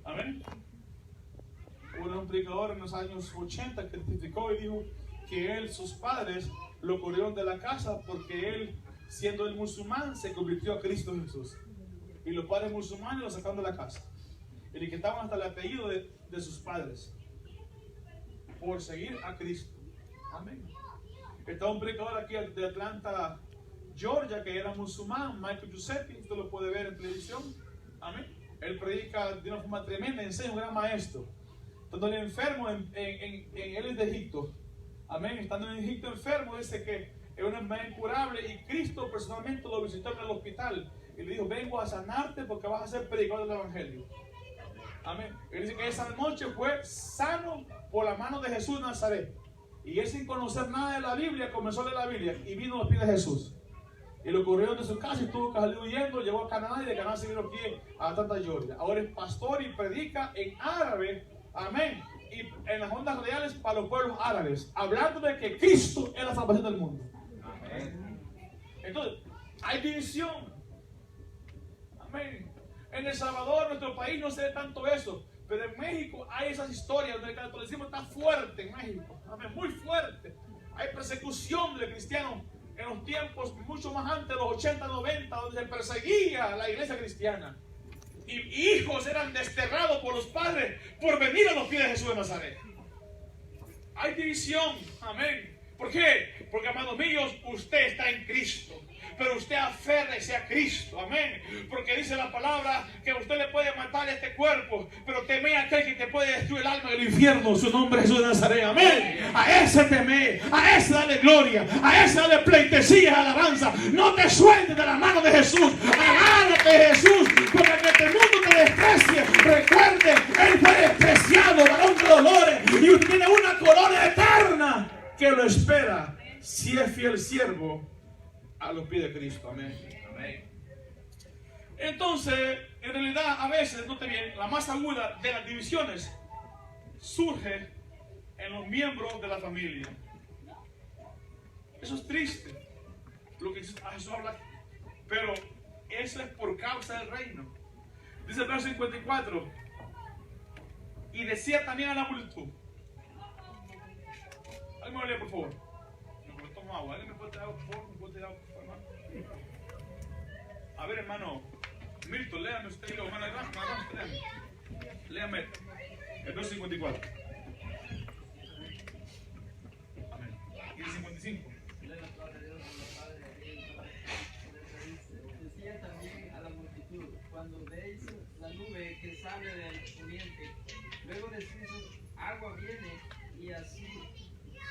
Amén. Hubo un predicador en los años 80 que testificó y dijo que sus padres lo corrieron de la casa porque él, siendo el musulmán, se convirtió a Cristo Jesús. Y los padres musulmanes lo sacaron de la casa. Y le quitaban hasta el apellido de sus padres por seguir a Cristo. Amén. Estaba un predicador aquí de Atlanta, Georgia, que era musulmán, Michael Giuseppe, usted lo puede ver en televisión. Amén. Él predica de una forma tremenda, enseña, un gran maestro. Estando el enfermo, él es de Egipto. Amén. Estando en Egipto enfermo, dice que es una enfermedad incurable y Cristo personalmente lo visitó en el hospital y le dijo, vengo a sanarte porque vas a ser predicador del Evangelio. Amén. Él dice que esa noche fue sano por la mano de Jesús de Nazaret. Y él, sin conocer nada de la Biblia, comenzó a leer la Biblia y vino a los pies de Jesús. Y lo corrieron de su casa y tuvo que salir huyendo, llegó a Canadá y de Canadá se vino aquí a Atlanta, Georgia. Ahora es pastor y predica en árabe, amén, y en las ondas reales para los pueblos árabes, hablando de que Cristo es la salvación del mundo. Amén. Entonces, hay división. Amén. En El Salvador, nuestro país, no se ve tanto eso. Pero en México hay esas historias donde el catolicismo está fuerte en México. Amén, muy fuerte. Hay persecución de cristianos en los tiempos mucho más antes de los 80, 90, donde se perseguía a la iglesia cristiana. Y hijos eran desterrados por los padres por venir a los pies de Jesús de Nazaret. Hay división. Amén. ¿Por qué? Porque, amados míos, usted está en Cristo. Pero usted aférrese a Cristo, amén. Porque dice la palabra que usted le puede matar este cuerpo, pero teme a aquel que te puede destruir el alma del infierno. Su nombre es Jesús de Nazaret, amén. A ese teme, a ese dale gloria, a ese dale pleitesía, alabanza. No te sueltes de la mano de Jesús, agárrate de Jesús, porque que este mundo te desprecie. Recuerde, Él fue despreciado, varón de dolores, y usted tiene una corona eterna que lo espera si es fiel siervo a los pies de Cristo. Amén. Amén. Entonces, en realidad, a veces, note bien, la más aguda de las divisiones surge en los miembros de la familia. Eso es triste, lo que Jesús habla, pero eso es por causa del reino. Dice el verso 54, y decía también a la multitud. ¿Alguien me lee, por favor? Me tomo agua. ¿Alguien me puede traer agua, por favor? ¿Me puede traer agua, por favor, hermano? A ver, hermano Milton, léame usted, hermano, léame el verso 54. Amén. Y el 55. Decía también a la multitud, cuando veis la nube que sale del poniente, luego decís, agua viene, y así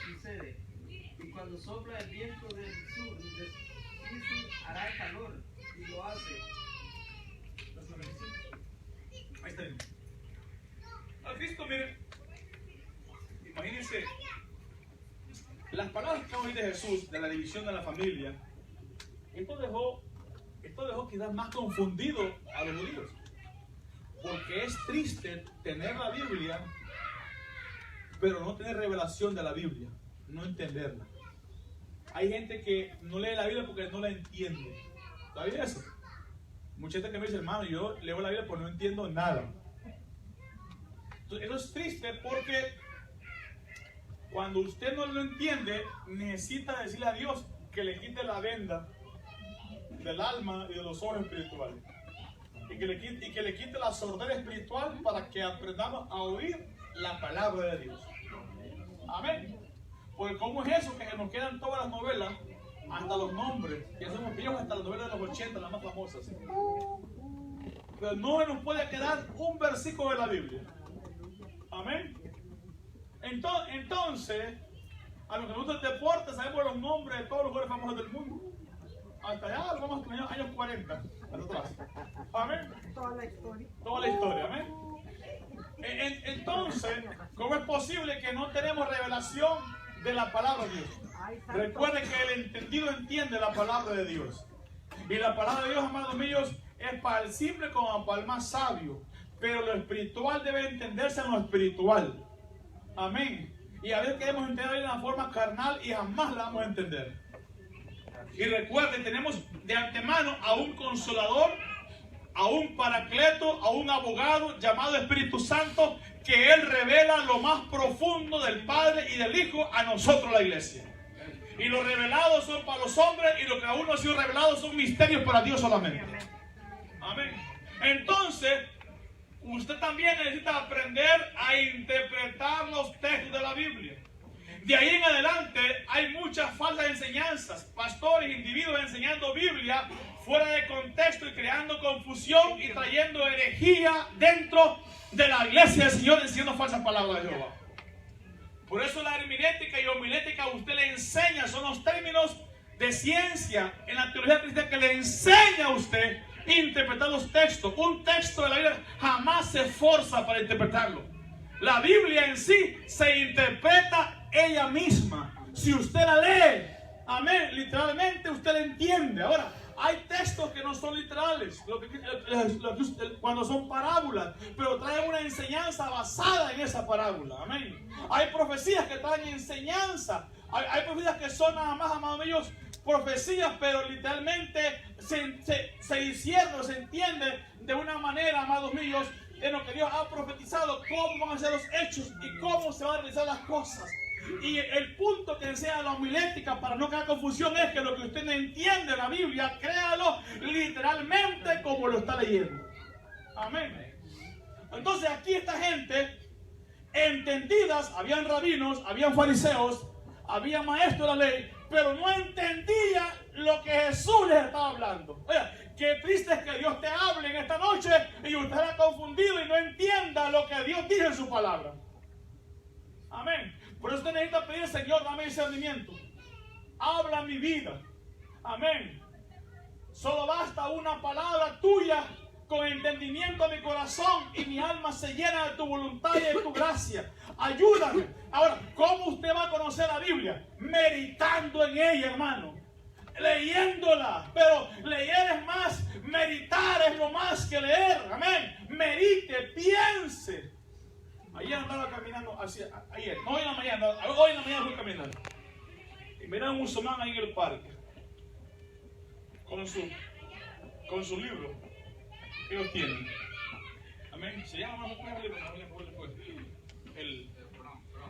sucede. Y cuando sopla el viento del sur, hará calor, y lo hace. Ahí está bien. ¿Has visto? Miren, imagínense las palabras que oí de Jesús de la división de la familia. Esto dejó quedar más confundido a los judíos, porque es triste tener la Biblia pero no tener revelación de la Biblia, no entenderla. Hay gente que no lee la Biblia porque no la entiende. ¿Sabía eso? Mucha gente que me dice, hermano, yo leo la Biblia pero no entiendo nada. Entonces, eso es triste porque cuando usted no lo entiende, necesita decirle a Dios que le quite la venda del alma y de los ojos espirituales. Y que le quite la sordera espiritual para que aprendamos a oír la palabra de Dios. Amén. Porque ¿cómo es eso? Que se nos quedan todas las novelas, hasta los nombres, que somos viejos hasta las novelas de los 80, las más famosas. Pero no nos puede quedar un versículo de la Biblia. Amén. Entonces, a los que nos gusta el deporte, sabemos los nombres de todos los jugadores famosos del mundo. Hasta allá, vamos a los años 40, hasta atrás. Amén. Toda la historia. Toda la historia, amén. Entonces, ¿cómo es posible que no tenemos revelación de la palabra de Dios? Recuerde que el entendido entiende la palabra de Dios. Y la palabra de Dios, amados míos, es para el simple como para el más sabio. Pero lo espiritual debe entenderse en lo espiritual. Amén. Y a veces queremos entender de una forma carnal y jamás la vamos a entender. Y recuerden, tenemos de antemano a un consolador, a un paracleto, a un abogado llamado Espíritu Santo, que Él revela lo más profundo del Padre y del Hijo a nosotros, la iglesia. Y los revelados son para los hombres, y lo que aún no ha sido revelado son misterios para Dios solamente. Amén. Entonces, usted también necesita aprender a interpretar los textos de la Biblia. De ahí en adelante hay muchas falsas enseñanzas, pastores, individuos enseñando Biblia fuera de contexto y creando confusión y trayendo herejía dentro de la iglesia del Señor, enseñando falsas palabras de Jehová. Por eso la hermenéutica y homilética a usted le enseña, son los términos de ciencia en la teología cristiana que le enseña a usted interpretar los textos. Un texto de la Biblia jamás se esforza para interpretarlo. La Biblia en sí se interpreta ella misma. Si usted la lee, amén, literalmente usted la entiende. Ahora, hay textos que no son literales, cuando son parábolas, pero traen una enseñanza basada en esa parábola. Amén. Hay profecías que traen enseñanza. Hay profecías que son nada más, amados míos, profecías, pero literalmente se hicieron, se entiende de una manera, amados míos, en lo que Dios ha profetizado, cómo van a ser los hechos y cómo se van a realizar las cosas. Y el punto que enseña la homilética, para no crear confusión, es que lo que usted no entiende de la Biblia, créalo literalmente como lo está leyendo. Amén. Entonces aquí esta gente entendidas, habían rabinos, habían fariseos, había maestros de la ley, pero no entendía lo que Jesús les estaba hablando. Oiga, qué triste es que Dios te hable en esta noche y usted era confundido y no entienda lo que Dios dice en su palabra. Amén. Por eso usted necesita pedir, Señor, dame discernimiento. Habla mi vida. Amén. Solo basta una palabra tuya con entendimiento a mi corazón y mi alma se llena de tu voluntad y de tu gracia. Ayúdame. Ahora, ¿cómo usted va a conocer la Biblia? Meditando en ella, hermano. Leyéndola. Pero leer es más, meditar es lo más que leer. Amén. Medite, piense. Ayer andaba caminando ayer, no hoy en la mañana, hoy en la mañana fui caminando. Y miraba un musulmán ahí en el parque. Con su libro. ¿Qué ellos tienen? Amén. Se llama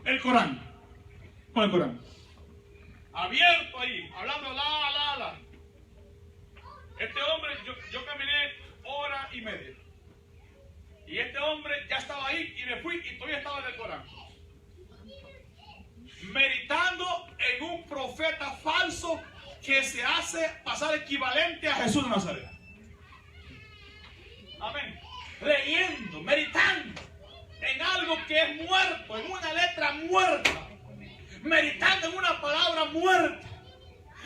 el Corán. Con el Corán. Abierto ahí, hablando la. Este hombre, yo caminé hora y media. Y este hombre ya estaba ahí y me fui y todavía estaba en el Corán. Meditando en un profeta falso que se hace pasar equivalente a Jesús de Nazaret. Amén. Leyendo, meditando en algo que es muerto, en una letra muerta. Meditando en una palabra muerta.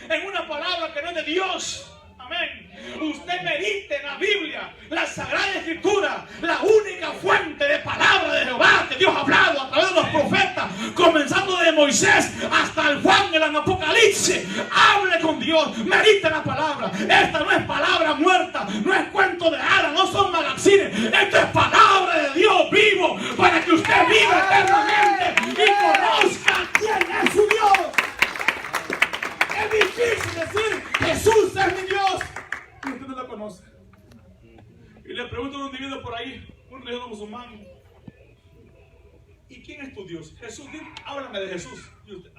En una palabra que no es de Dios. Amén. Usted medite en la Biblia, la Sagrada Escritura, la única fuente de palabra de Jehová que Dios ha hablado a través de los profetas, comenzando de Moisés hasta el Juan en el Apocalipsis. Hable con Dios, medite la palabra. Esta no es palabra muerta, no es cuento de hadas, no son magazines. Esto es palabra de Dios vivo para que usted viva eternamente y conozca quién es su Dios. Es difícil decir Jesús es mi Dios y usted no lo conoce. Y le pregunto a un individuo por ahí, un religioso musulmán, ¿y quién es tu Dios? Jesús, háblame de Jesús. Y usted,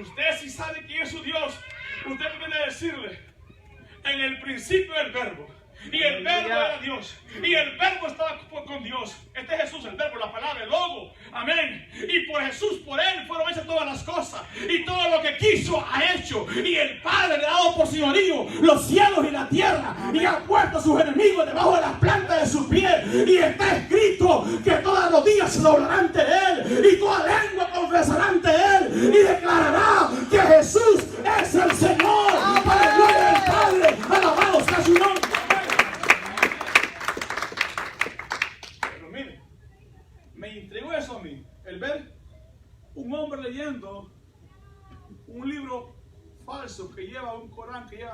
Usted sí sabe quién es su Dios. Usted tiene que decirle, en el principio el verbo. Y el verbo era Dios. Y el verbo estaba con Dios. Este es Jesús, el verbo, la palabra, el logo. Amén. Y por Jesús, por Él fueron hechas todas las cosas. Y todo lo que quiso ha hecho. Y el Padre le ha dado por señorío los cielos y la tierra. Y ha puesto a sus enemigos debajo de las plantas de sus pies. Y está escrito que todas las rodillas se doblarán ante Él. Y toda lengua confesará ante Él. Y declarará que Jesús es el Señor. Para la gloria del Padre. Alabado sea su nombre. Me entregó eso a mí, el ver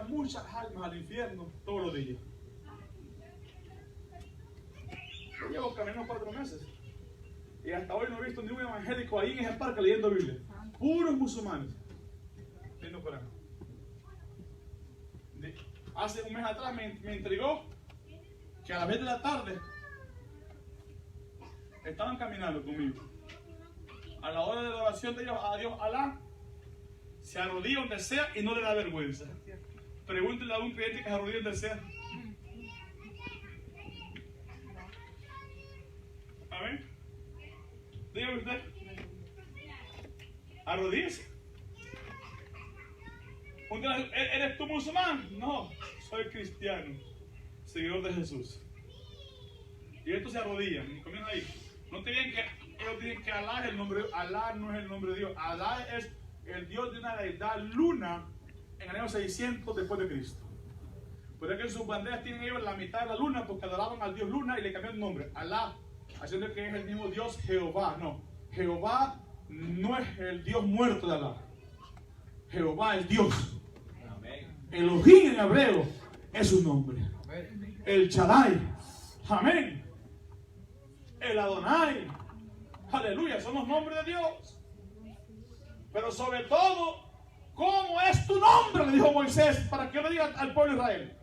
lleva muchas almas al infierno todos los días. Yo llevo caminando 4 meses y hasta hoy no he visto ni un evangélico ahí en ese parque leyendo Biblia. Puros musulmanes leyendo Corán. Hace un mes atrás me intrigó que a las 10 de la tarde estaban caminando conmigo. A la hora de la oración de ellos a Dios, Alá, se arrodilla donde sea y no le da vergüenza. Pregúntele a un cliente que se arrodilla donde sea. Amén. Dígame usted. Arrodíllese. ¿Eres tú musulmán? No, soy cristiano, seguidor de Jesús. Y estos se arrodillan y comienzan ahí. No te digan que ellos dicen que Alá es el nombre de Dios. Alá no es el nombre de Dios. Alá es el Dios de una deidad luna en el año 600 después de Cristo. Por eso que en sus banderas tienen ellos la mitad de la luna porque adoraban al Dios luna y le cambiaron el nombre. Alá, haciendo que es el mismo Dios Jehová. No, Jehová no es el Dios muerto de Alá. Jehová es Dios. Elohim en hebreo es su nombre. El Shaddai. Amén. El Adonai. Aleluya, son los nombres de Dios. Pero sobre todo, ¿cómo es tu nombre? Le dijo Moisés para que yo le diga al pueblo de Israel.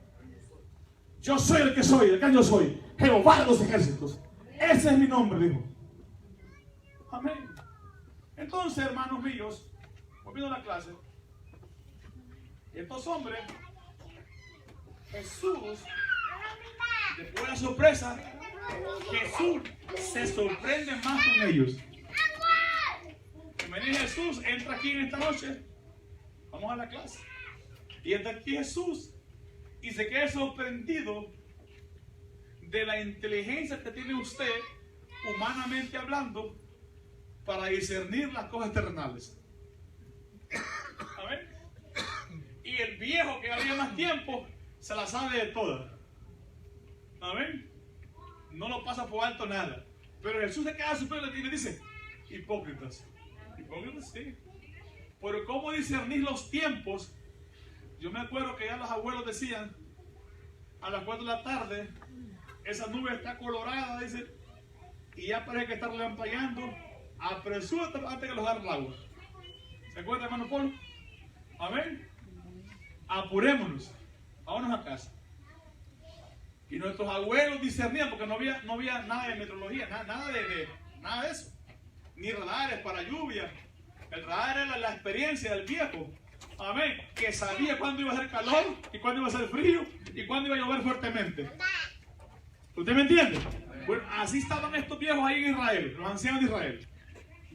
Yo soy el que soy, el que yo soy. Jehová de los ejércitos. Ese es mi nombre, dijo. Amén. Entonces, hermanos míos, volviendo a la clase, estos hombres, Jesús, después de la sorpresa, Jesús se sorprende más con ellos. Bienvenido Jesús, entra aquí en esta noche. Vamos a la clase. Y entra aquí Jesús y se queda sorprendido de la inteligencia que tiene usted, humanamente hablando, para discernir las cosas terrenales. Amén. Y el viejo que había más tiempo se la sabe de todas. Amén. No lo pasa por alto nada. Pero Jesús se queda sorprendido y le dice: hipócritas. Hipócritas, sí. Pero ¿cómo discernir los tiempos? Yo me acuerdo que ya los abuelos decían: a las 4 de la tarde, esa nube está colorada, dice, y ya parece que está relampagueando. Apresúrate antes que los agarre el agua. ¿Se acuerda, hermano Polo? Amén. Apurémonos. Vámonos a casa. Y nuestros abuelos discernían, porque no había nada de meteorología, nada de eso. Ni radares para lluvia. El radar era la experiencia del viejo. Amén. Que sabía cuándo iba a hacer calor y cuándo iba a hacer frío y cuándo iba a llover fuertemente. ¿Usted me entiende? Bueno, así estaban estos viejos ahí en Israel, los ancianos de Israel,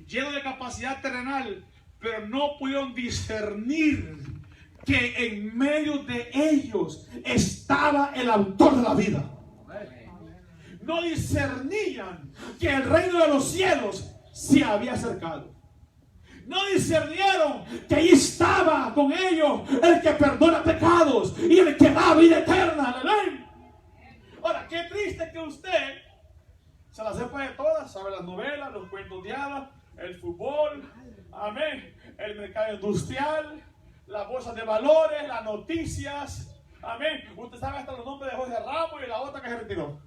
llenos de capacidad terrenal, pero no pudieron discernir que en medio de ellos estaba el autor de la vida. No discernían que el reino de los cielos se había acercado. No discernieron que ahí estaba con ellos el que perdona pecados y el que da vida eterna. Aleluya. Ahora, qué triste que usted se la sepa de todas, sabe las novelas, los cuentos de hadas, el fútbol, amén, el mercado industrial, las bolsas de valores, las noticias, amén. Usted sabe hasta los nombres de José Ramos y la otra que se retiró.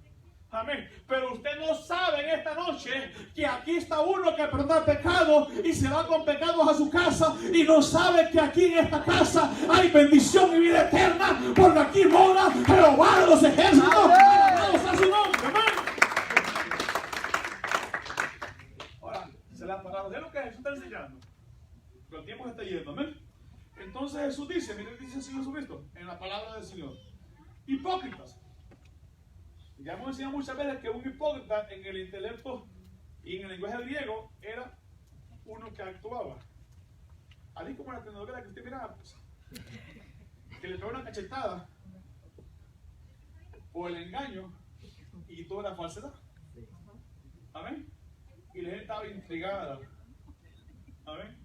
Amén. Pero usted no sabe en esta noche que aquí está uno que perdona pecado y se va con pecados a su casa y no sabe que aquí en esta casa hay bendición y vida eterna porque aquí mora Jehová de los ejércitos. Alabados a su nombre. Amén. Ahora, se la pararon. ¿Es lo que Jesús está enseñando? Pero el tiempo se está yendo. Amén. Entonces Jesús dice, miren, dice el Señor Jesucristo en la palabra del Señor: hipócritas. Ya hemos enseñado muchas veces que un hipócrita en el intelecto y en el lenguaje griego era uno que actuaba. Así como la telenovela que usted miraba, pues, que le pegó una cachetada o el engaño y toda la falsedad. Amén. Y la gente estaba intrigada. Amén.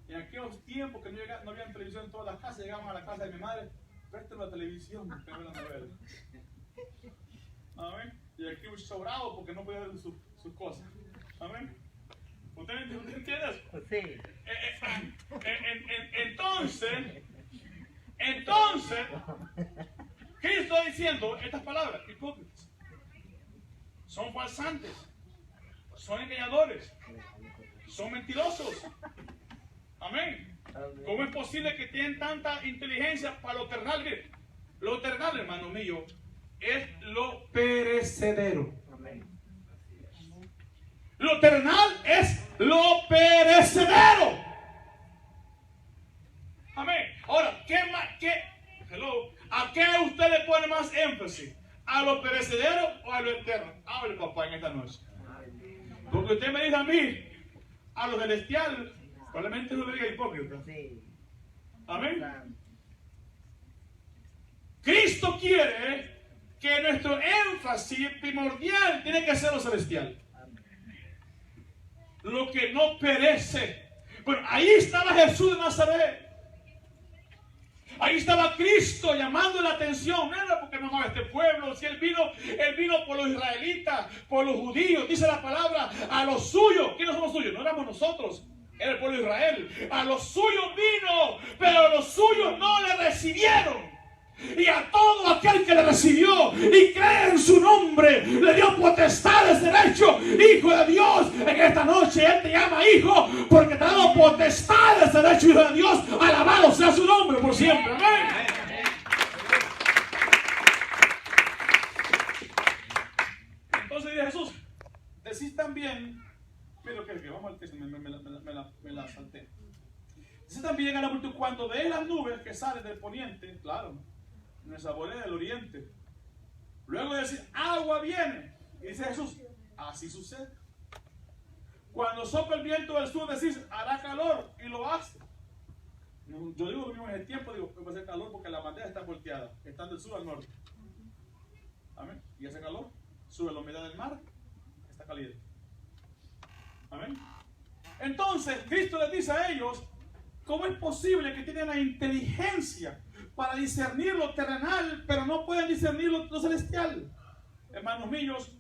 En aquellos tiempos que no había televisión en todas las casas, llegaban a la casa de mi madre: préstame la televisión, que veo la novela. Amén. Y aquí un sobrado porque no podía ver sus cosas. Amén. ¿Usted entiende eso? Sí. Entonces, Entonces, ¿qué está diciendo estas palabras? Hipócritas. Son falsantes. Son engañadores. Son mentirosos. Amén. ¿Cómo es posible que tienen tanta inteligencia para lo terrenal? Mire, lo terrenal, hermano mío, es lo perecedero. Lo terrenal es lo perecedero. Amén. Ahora, ¿a qué usted le pone más énfasis? ¿A lo perecedero o a lo eterno? Hable, papá, en esta noche. Porque usted me dice a mí, a lo celestial, probablemente no le diga hipócrita. Amén. Cristo quiere que nuestro énfasis primordial tiene que ser lo celestial. Lo que no perece. Bueno, ahí estaba Jesús de Nazaret. Ahí estaba Cristo llamando la atención. No era porque no amaba este pueblo. Si él vino por los israelitas, por los judíos. Dice la palabra, a los suyos. ¿Quiénes somos suyos? No éramos nosotros. Era el pueblo de Israel. A los suyos vino, pero los suyos no le recibieron. Y a todo aquel que le recibió y cree en su nombre, le dio potestades, derecho, hijo de Dios. En esta noche Él te llama hijo porque te ha dado potestades, derecho, hijo de Dios. Alabado sea su nombre por siempre. Amén. Entonces dice Jesús, decís también, mira que vamos al texto, me la salté. Dice también a la multitud, cuando veis las nubes que salen del poniente, claro, nuestra bolera del oriente. Luego de decir, agua viene. Y dice Jesús, así sucede. Cuando sopla el viento del sur, decís, hará calor, y lo hace. Yo digo lo mismo en el tiempo, digo, va a hacer calor porque la bandera está volteada, está del sur al norte. Amén. Y hace calor, sube la humedad del mar, está caliente. Amén. Entonces, Cristo les dice a ellos, ¿cómo es posible que tienen la inteligencia para discernir lo terrenal, pero no pueden discernir lo celestial? Hermanos míos,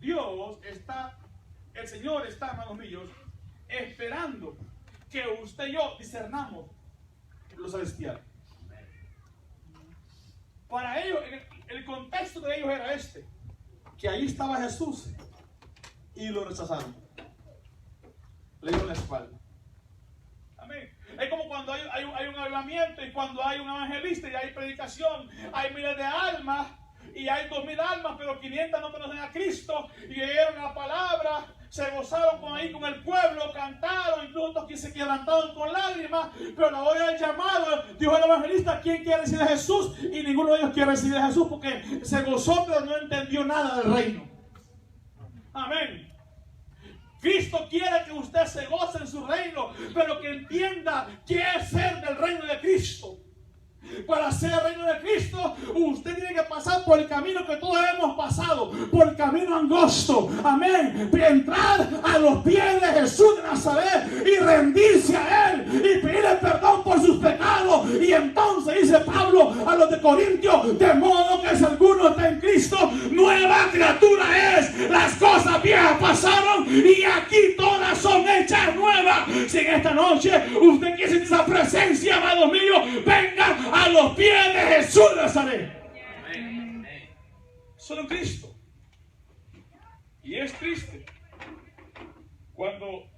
el Señor está, hermanos míos, esperando que usted y yo discernamos lo celestial. Para ellos, el contexto de ellos era este, que ahí estaba Jesús y lo rechazaron. Le dieron la espalda. Amén. Es como cuando hay un hablamiento y cuando hay un evangelista y hay predicación, hay miles de almas y hay 2,000 almas, pero 500 no conocen a Cristo y oyeron la palabra, se gozaron con el pueblo, cantaron, incluso otros que se quebrantaron con lágrimas, pero a la hora del llamado, dijo el evangelista, ¿quién quiere recibir a Jesús? Y ninguno de ellos quiere recibir a Jesús porque se gozó, pero no entendió nada del reino. Amén. Cristo quiere que usted se goce en su reino, pero que entienda qué es ser del reino de Cristo. Para ser el reino de Cristo, usted tiene que pasar por el camino que todos hemos pasado, por el camino angosto. Amén. Entrar a los pies de Jesús de Nazaret y rendirse a Él y pedirle perdón por sus pecados. Y entonces dice Pablo a los de Corintios, de modo que si alguno está en Cristo, nueva criatura es. Las cosas viejas pasaron y aquí todas son hechas nuevas. Si en esta noche usted quiere sentir esa presencia, amados míos, venga a los pies de Jesús de Nazaret. Amén. Solo en Cristo. Y es triste cuando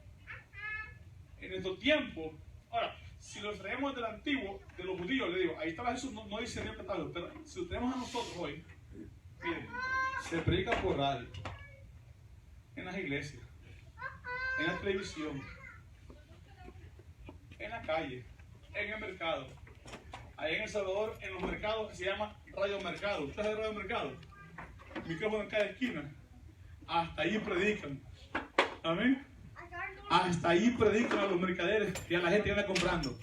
en estos tiempos, ahora, si lo traemos del antiguo, de los judíos, le digo, ahí estaba Jesús, no dice bien pecado, pero si lo tenemos a nosotros hoy, miren, se predica por radio, en las iglesias, en la televisión, en la calle, en el mercado. Ahí en El Salvador, en los mercados, se llama Radio Mercado. ¿Usted sabe Radio Mercado? Micrófono en cada esquina. Hasta ahí predican. Amén. Hasta ahí predican a los mercaderes y a la gente que anda comprando.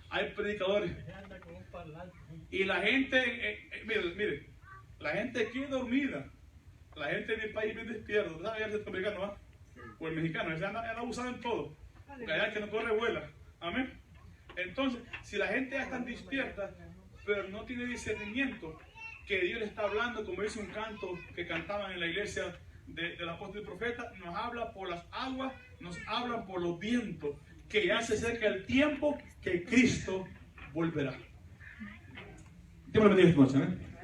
Hay predicadores. Y la gente, mire, la gente aquí es dormida. La gente de mi país bien despierta. ¿Usted sabe el centroamericano, va? O el mexicano, ese anda abusado en todo. Porque allá el que no corre vuela. Amén. Entonces, si la gente ya está despierta, pero no tiene discernimiento, que Dios le está hablando, como dice un canto que cantaban en la iglesia del apóstol y profeta, nos habla por las aguas, nos habla por los vientos, que ya se acerca el tiempo que Cristo volverá. Dios me lo bendiga esta noche. ¿eh?